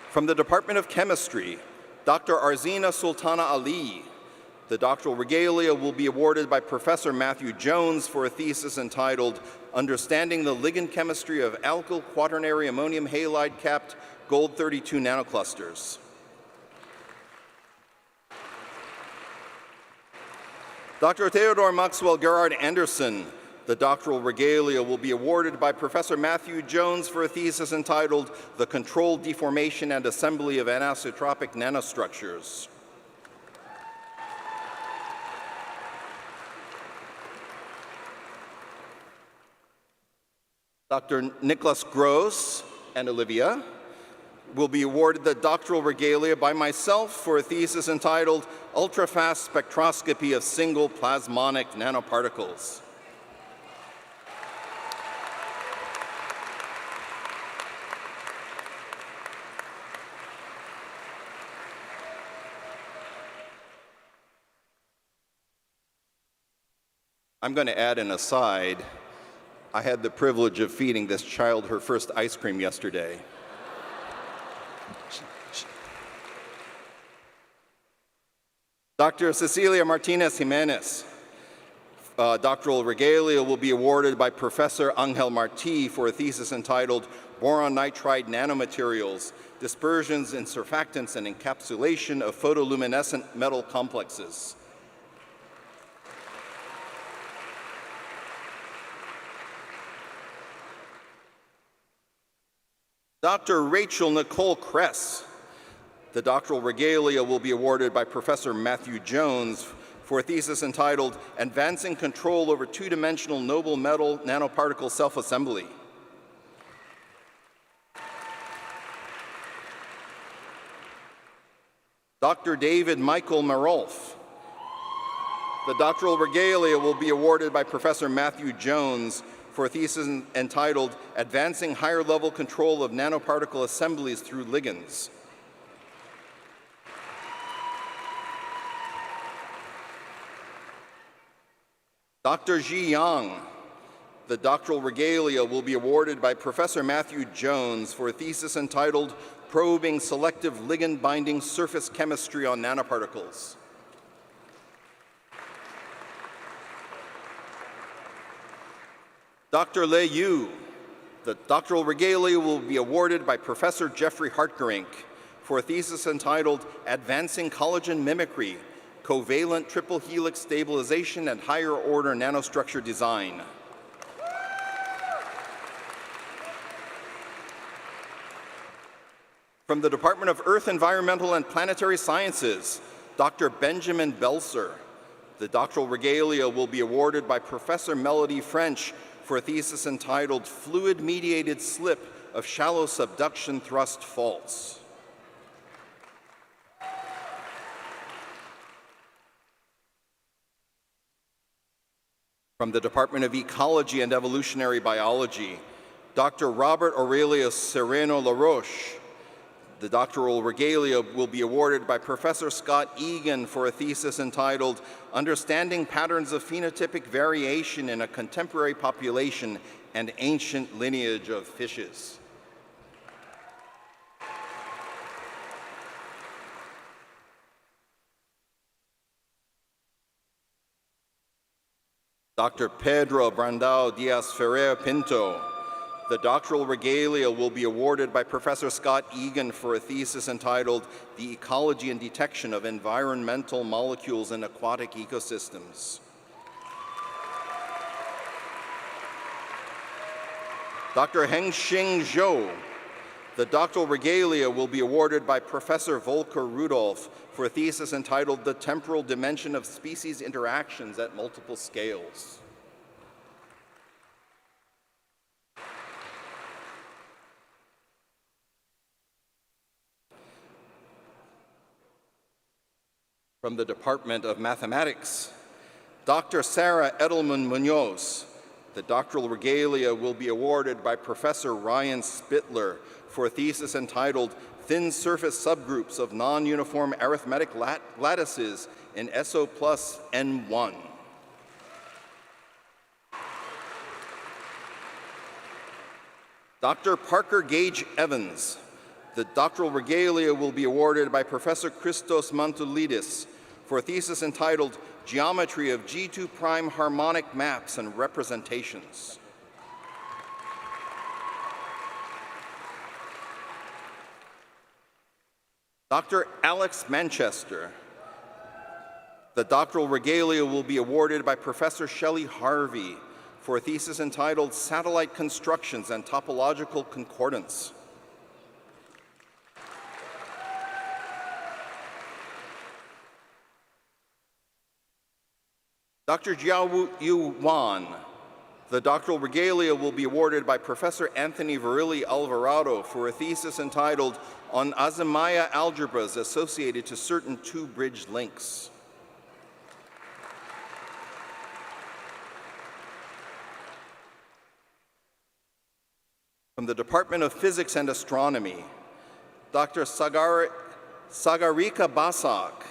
From the Department of Chemistry, Dr. Arzina Sultana Ali. The doctoral regalia will be awarded by Professor Matthew Jones for a thesis entitled Understanding the Ligand Chemistry of Alkyl Quaternary Ammonium Halide-Capped Gold-32 Nanoclusters. Dr. Theodore Maxwell Gerard Anderson. The doctoral regalia will be awarded by Professor Matthew Jones for a thesis entitled The Controlled Deformation and Assembly of Anisotropic Nanostructures. Dr. Nicholas Gross and Olivia will be awarded the doctoral regalia by myself for a thesis entitled Ultrafast Spectroscopy of Single Plasmonic Nanoparticles. I'm going to add an aside. I had the privilege of feeding this child her first ice cream yesterday. Dr. Cecilia Martinez Jimenez. Doctoral regalia will be awarded by Professor Angel Martí for a thesis entitled Boron Nitride Nanomaterials, Dispersions in Surfactants and Encapsulation of Photoluminescent Metal Complexes. Dr. Rachel Nicole Kress. The doctoral regalia will be awarded by Professor Matthew Jones for a thesis entitled Advancing Control over Two-Dimensional Noble Metal Nanoparticle Self-Assembly. Dr. David Michael Marolf. The doctoral regalia will be awarded by Professor Matthew Jones for a thesis entitled Advancing Higher Level Control of Nanoparticle Assemblies Through Ligands. Dr. Ji Yang. The doctoral regalia will be awarded by Professor Matthew Jones for a thesis entitled Probing Selective Ligand Binding Surface Chemistry on Nanoparticles. Dr. Le Yu. The doctoral regalia will be awarded by Professor Jeffrey Hartgerink for a thesis entitled Advancing Collagen Mimicry, Covalent Triple Helix Stabilization and Higher Order Nanostructure Design. From the Department of Earth, Environmental, and Planetary Sciences, Dr. Benjamin Belser. The doctoral regalia will be awarded by Professor Melody French for a thesis entitled Fluid-Mediated Slip of Shallow Subduction Thrust Faults. From the Department of Ecology and Evolutionary Biology, Dr. Robert Aurelius Sereno LaRoche. The doctoral regalia will be awarded by Professor Scott Egan for a thesis entitled Understanding Patterns of Phenotypic Variation in a Contemporary Population and Ancient Lineage of Fishes. Dr. Pedro Brandao Diaz Ferrer Pinto. The doctoral regalia will be awarded by Professor Scott Egan for a thesis entitled The Ecology and Detection of Environmental Molecules in Aquatic Ecosystems. Dr. Hengxing Zhou. The doctoral regalia will be awarded by Professor Volker Rudolph for a thesis entitled The Temporal Dimension of Species Interactions at Multiple Scales. From the Department of Mathematics, Dr. Sarah Edelman Munoz. The doctoral regalia will be awarded by Professor Ryan Spittler for a thesis entitled Thin Surface Subgroups of Non-Uniform Arithmetic Lattices in SO plus N1. Dr. Parker Gage Evans. The doctoral regalia will be awarded by Professor Christos Mantoulidis for a thesis entitled Geometry of G2' Harmonic Maps and Representations. Dr. Alex Manchester. The doctoral regalia will be awarded by Professor Shelley Harvey for a thesis entitled Satellite Constructions and Topological Concordance. Dr. Jiao-Yu Wan. The doctoral regalia will be awarded by Professor Anthony Virilli Alvarado for a thesis entitled On Azimaya Algebras Associated to Certain Two-Bridge Links. From the Department of Physics and Astronomy, Dr. Sagarika Basak.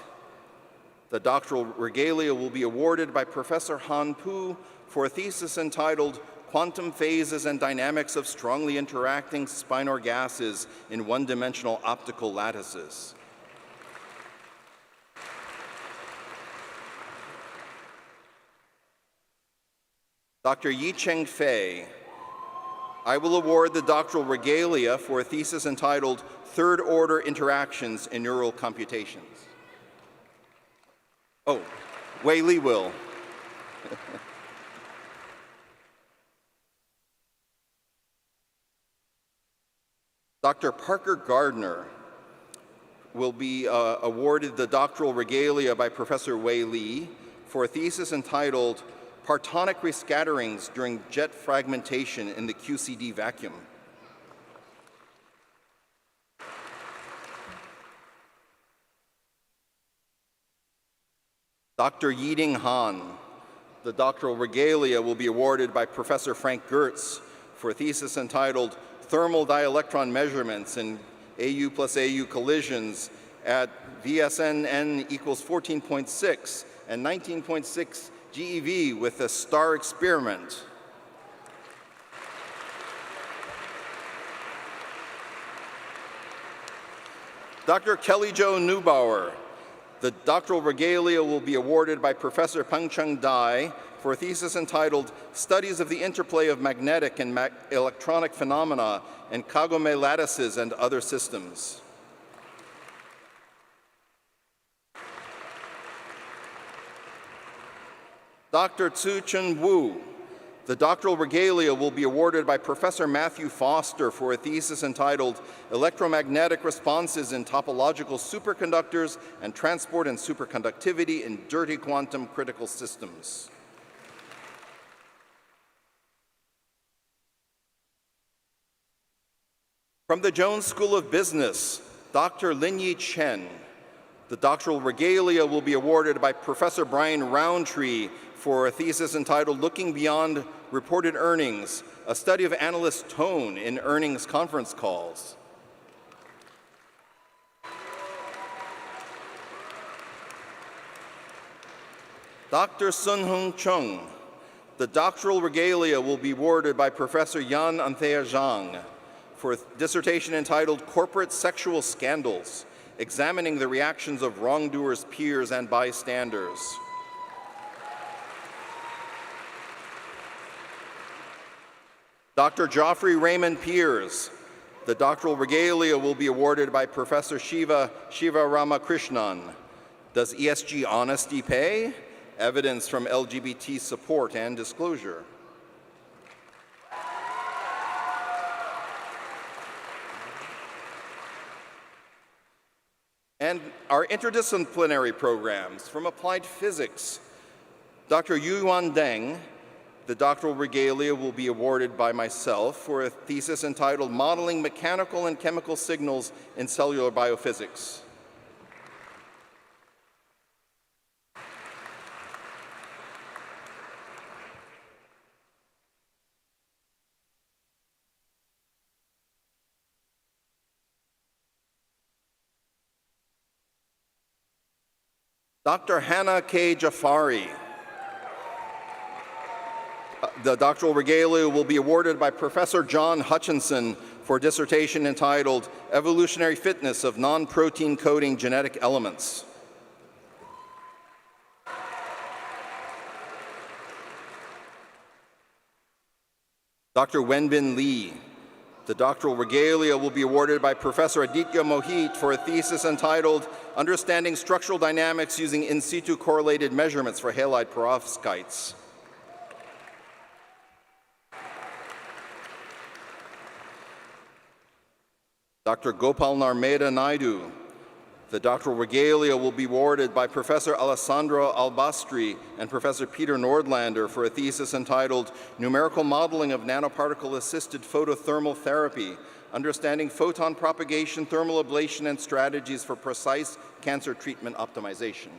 The doctoral regalia will be awarded by Professor Han Pu for a thesis entitled Quantum Phases and Dynamics of Strongly Interacting Spinor Gases in One-Dimensional Optical Lattices. Dr. Yicheng Fei. I will award the doctoral regalia for a thesis entitled Third-Order Interactions in Neural Computations. Oh, Wei Li will. Dr. Parker Gardner will be awarded the doctoral regalia by Professor Wei Li for a thesis entitled Partonic Rescatterings During Jet Fragmentation in the QCD Vacuum. Dr. Yiding Han. The doctoral regalia will be awarded by Professor Frank Gertz for a thesis entitled Thermal Dielectron Measurements in AU plus AU collisions at VSNN equals 14.6 and 19.6 GeV with a star experiment. Dr. Kelly Jo Neubauer. The doctoral regalia will be awarded by Professor Pengcheng Dai for a thesis entitled Studies of the Interplay of Magnetic and Electronic Phenomena in Kagome Lattices and Other Systems. Dr. Tzu Chun Wu. The doctoral regalia will be awarded by Professor Matthew Foster for a thesis entitled Electromagnetic Responses in Topological Superconductors and Transport and Superconductivity in Dirty Quantum Critical Systems. From the Jones School of Business, Dr. Linyi Chen. The doctoral regalia will be awarded by Professor Brian Roundtree for a thesis entitled Looking Beyond Reported Earnings, a study of analyst tone in earnings conference calls. Dr. Sun Hung Chung. The doctoral regalia will be awarded by Professor Yan Anthea Zhang for a dissertation entitled Corporate Sexual Scandals, examining the reactions of wrongdoers, peers, and bystanders. Dr. Geoffrey Raymond Piers. The doctoral regalia will be awarded by Professor Shiva Ramakrishnan. Does ESG honesty pay? Evidence from LGBT support and disclosure. And our interdisciplinary programs from applied physics. Dr. Yuan Deng. The doctoral regalia will be awarded by myself for a thesis entitled Modeling Mechanical and Chemical Signals in Cellular Biophysics. Dr. Hannah K. Jafari. The doctoral regalia will be awarded by Professor John Hutchinson for a dissertation entitled Evolutionary Fitness of Non-Protein Coding Genetic Elements. Dr. Wenbin Lee. The doctoral regalia will be awarded by Professor Aditya Mohit for a thesis entitled Understanding Structural Dynamics Using In Situ Correlated Measurements for Halide Perovskites. Dr. Gopal Narmeda Naidu. The doctoral regalia will be awarded by Professor Alessandro Albastri and Professor Peter Nordlander for a thesis entitled Numerical Modeling of Nanoparticle-Assisted Photothermal Therapy, Understanding Photon Propagation, Thermal Ablation, and Strategies for Precise Cancer Treatment Optimization.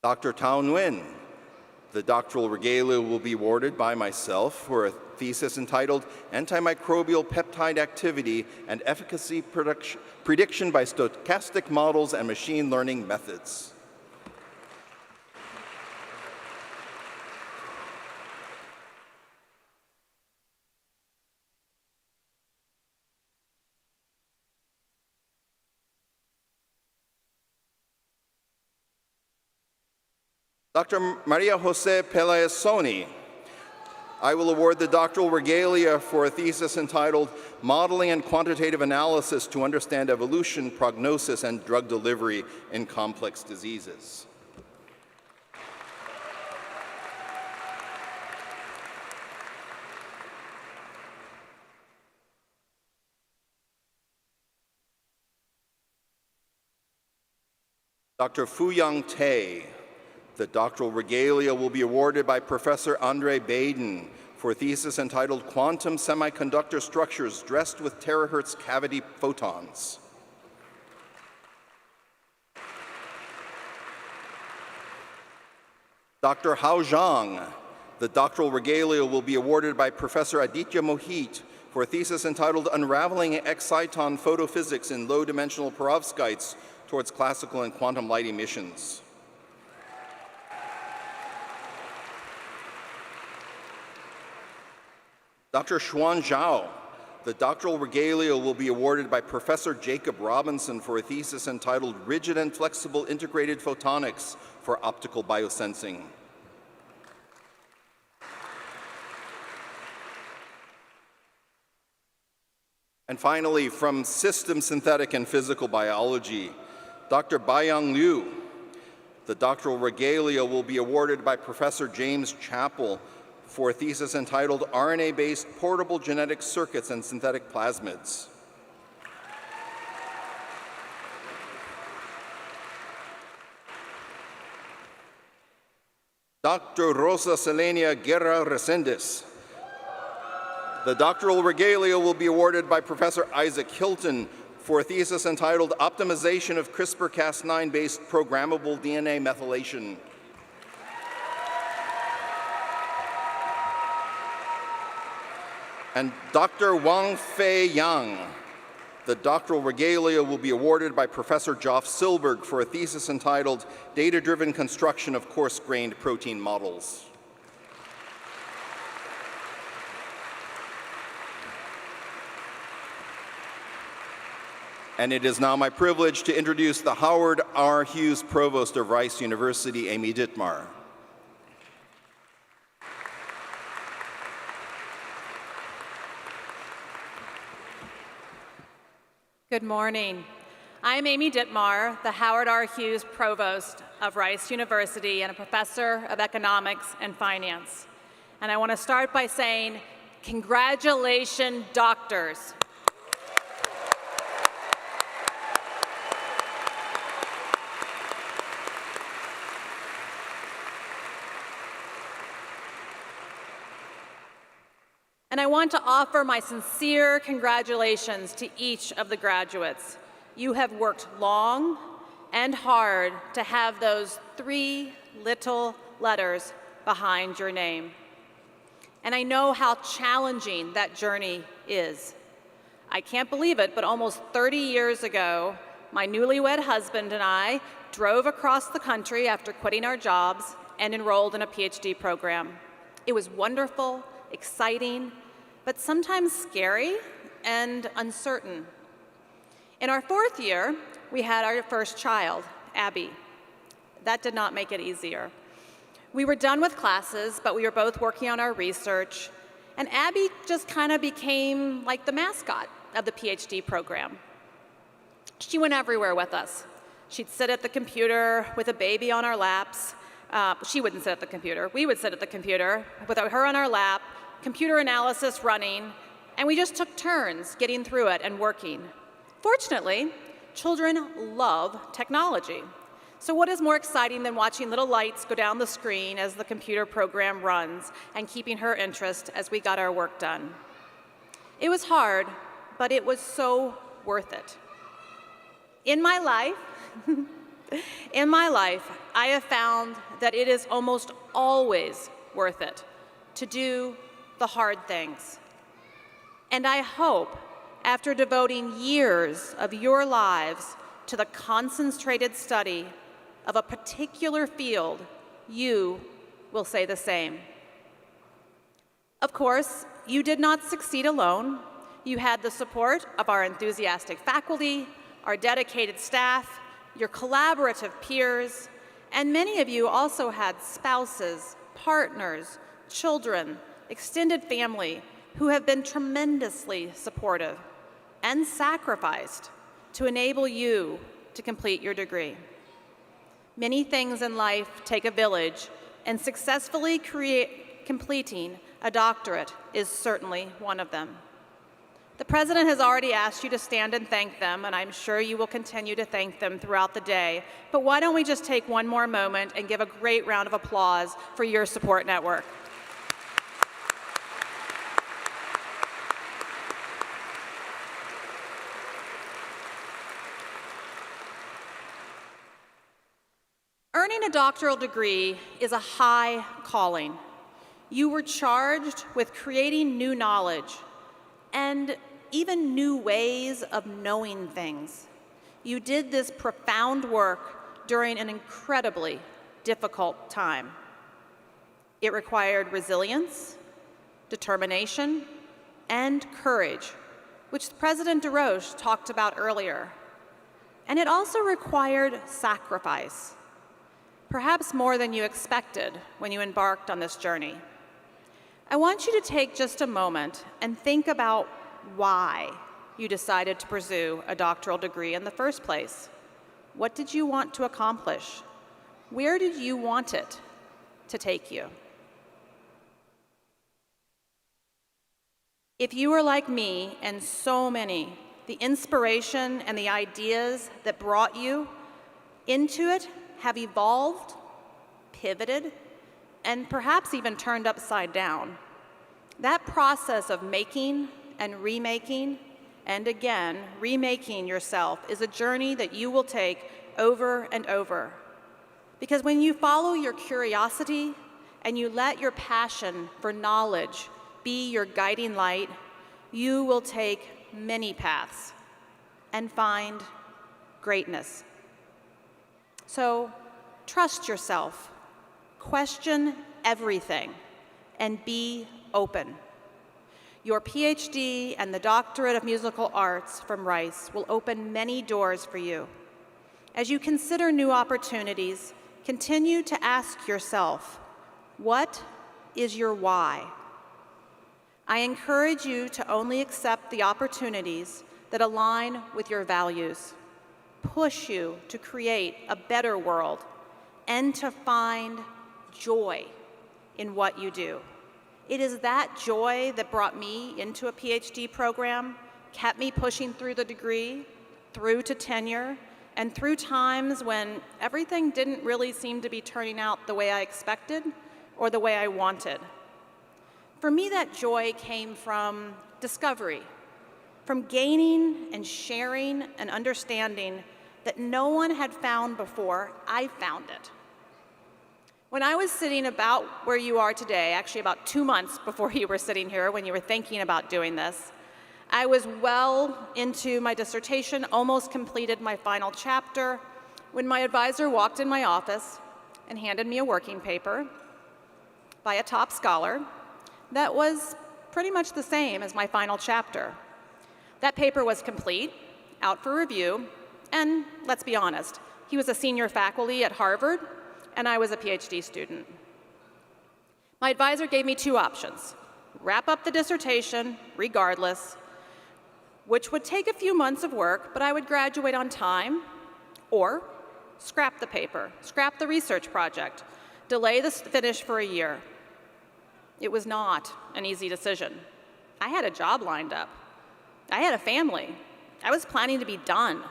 Dr. Tao Nguyen. The doctoral regalia will be awarded by myself for a thesis entitled Antimicrobial Peptide Activity and Efficacy Prediction by Stochastic Models and Machine Learning Methods. Dr. Maria Jose Pelaesoni. I will award the doctoral regalia for a thesis entitled Modeling and Quantitative Analysis to Understand Evolution, Prognosis, and Drug Delivery in Complex Diseases. Dr. Fuyang Tay. The doctoral regalia will be awarded by Professor Andre Baden for a thesis entitled Quantum Semiconductor Structures Dressed with Terahertz Cavity Photons. Dr. Hao Zhang. The doctoral regalia will be awarded by Professor Aditya Mohit for a thesis entitled Unraveling Exciton Photophysics in Low-Dimensional Perovskites Towards Classical and Quantum Light Emissions. Dr. Xuan Zhao. The doctoral regalia will be awarded by Professor Jacob Robinson for a thesis entitled Rigid and Flexible Integrated Photonics for Optical Biosensing. And finally, from System Synthetic and Physical Biology, Dr. Baiyang Liu. The doctoral regalia will be awarded by Professor James Chappell for a thesis entitled RNA-Based Portable Genetic Circuits and Synthetic Plasmids. Dr. Rosa Selenia Guerra Resendiz. The doctoral regalia will be awarded by Professor Isaac Hilton for a thesis entitled Optimization of CRISPR-Cas9-based Programmable DNA Methylation. And Dr. Wang Fei Yang. The doctoral regalia will be awarded by Professor Joff Silberg for a thesis entitled Data-Driven Construction of Coarse-Grained Protein Models. And it is now my privilege to introduce the Howard R. Hughes Provost of Rice University, Amy Dittmar. Good morning. I'm Amy Dittmar, the Howard R. Hughes Provost of Rice University and a professor of economics and finance. And I want to start by saying, congratulations, doctors. And I want to offer my sincere congratulations to each of the graduates. You have worked long and hard to have those 3 little letters behind your name. And I know how challenging that journey is. I can't believe it, but almost 30 years ago, my newlywed husband and I drove across the country after quitting our jobs and enrolled in a Ph.D. program. It was wonderful, exciting, but sometimes scary and uncertain. In our 4th year, we had our first child, Abby. That did not make it easier. We were done with classes, but we were both working on our research, and Abby just kind of became like the mascot of the Ph.D. program. She went everywhere with us. She'd sit at the computer with a baby on our laps. She wouldn't sit at the computer. We would sit at the computer with her on our lap, computer analysis running, and we just took turns getting through it and working. Fortunately, children love technology. So what is more exciting than watching little lights go down the screen as the computer program runs and keeping her interest as we got our work done? It was hard, but it was so worth it. In my life, I have found that it is almost always worth it to do the hard things. And I hope, after devoting years of your lives to the concentrated study of a particular field, you will say the same. Of course, you did not succeed alone. You had the support of our enthusiastic faculty, our dedicated staff, your collaborative peers, and many of you also had spouses, partners, children, extended family who have been tremendously supportive and sacrificed to enable you to complete your degree. Many things in life take a village, and successfully completing a doctorate is certainly one of them. The President has already asked you to stand and thank them, and I'm sure you will continue to thank them throughout the day. But why don't we just take one more moment and give a great round of applause for your support network. Earning a doctoral degree is a high calling. You were charged with creating new knowledge and even new ways of knowing things. You did this profound work during an incredibly difficult time. It required resilience, determination, and courage, which President DeRoche talked about earlier. And it also required sacrifice, perhaps more than you expected when you embarked on this journey. I want you to take just a moment and think about why you decided to pursue a doctoral degree in the first place. What did you want to accomplish? Where did you want it to take you? If you are like me and so many, the inspiration and the ideas that brought you into it have evolved, pivoted, and perhaps even turned upside down. That process of making and remaking, and again, remaking yourself is a journey that you will take over and over. Because when you follow your curiosity and you let your passion for knowledge be your guiding light, you will take many paths and find greatness. So trust yourself, question everything, and be open. Your Ph.D. and the Doctorate of Musical Arts from Rice will open many doors for you. As you consider new opportunities, continue to ask yourself, what is your why? I encourage you to only accept the opportunities that align with your values, push you to create a better world, and to find joy in what you do. It is that joy that brought me into a PhD program, kept me pushing through the degree, through to tenure, and through times when everything didn't really seem to be turning out the way I expected or the way I wanted. For me, that joy came from discovery, from gaining and sharing an understanding that no one had found before I found it. When I was sitting about where you are today, actually about 2 months before you were sitting here when you were thinking about doing this, I was well into my dissertation, almost completed my final chapter, when my advisor walked in my office and handed me a working paper by a top scholar that was pretty much the same as my final chapter. That paper was complete, out for review, and let's be honest, he was a senior faculty at Harvard, and I was a PhD student. My advisor gave me two options: wrap up the dissertation, regardless, which would take a few months of work, but I would graduate on time, or scrap the paper, scrap the research project, delay the finish for a year. It was not an easy decision. I had a job lined up. I had a family. I was planning to be done.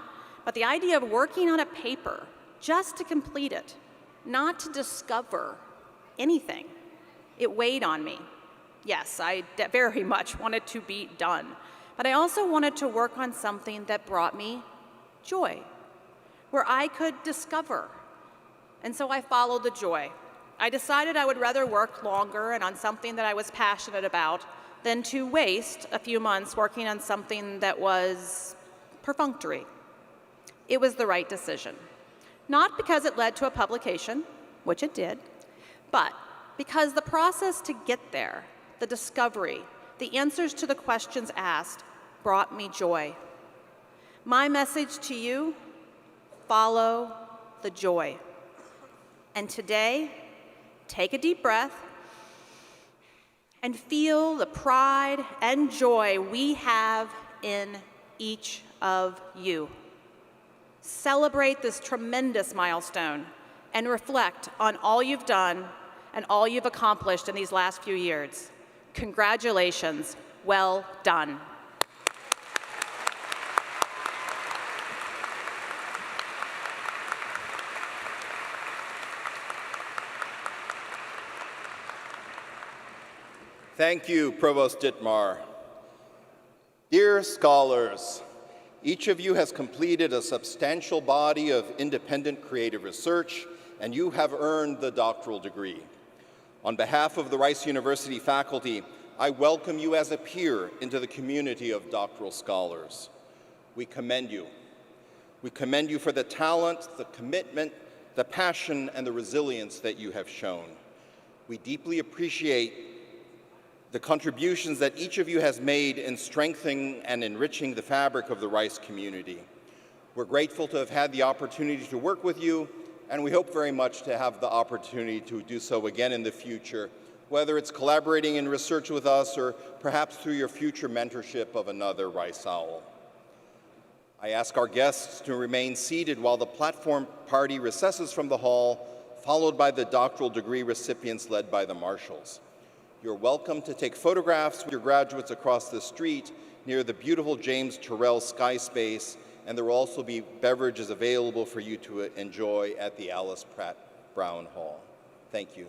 But the idea of working on a paper just to complete it, not to discover anything, it weighed on me. Yes, I very much wanted to be done. But I also wanted to work on something that brought me joy, where I could discover. And so I followed the joy. I decided I would rather work longer and on something that I was passionate about than to waste a few months working on something that was perfunctory. It was the right decision. Not because it led to a publication, which it did, but because the process to get there, the discovery, the answers to the questions asked, brought me joy. My message to you, follow the joy. And today, take a deep breath and feel the pride and joy we have in each of you. Celebrate this tremendous milestone and reflect on all you've done and all you've accomplished in these last few years. Congratulations, well done. Thank you, Provost Dittmar. Dear scholars, each of you has completed a substantial body of independent creative research, and you have earned the doctoral degree. On behalf of the Rice University faculty, I welcome you as a peer into the community of doctoral scholars. We commend you. We commend you for the talent, the commitment, the passion, and the resilience that you have shown. We deeply appreciate the contributions that each of you has made in strengthening and enriching the fabric of the Rice community. We're grateful to have had the opportunity to work with you, and we hope very much to have the opportunity to do so again in the future, whether it's collaborating in research with us or perhaps through your future mentorship of another Rice Owl. I ask our guests to remain seated while the platform party recesses from the hall, followed by the doctoral degree recipients led by the marshals. You're welcome to take photographs with your graduates across the street near the beautiful James Turrell Sky Space, and there will also be beverages available for you to enjoy at the Alice Pratt Brown Hall. Thank you.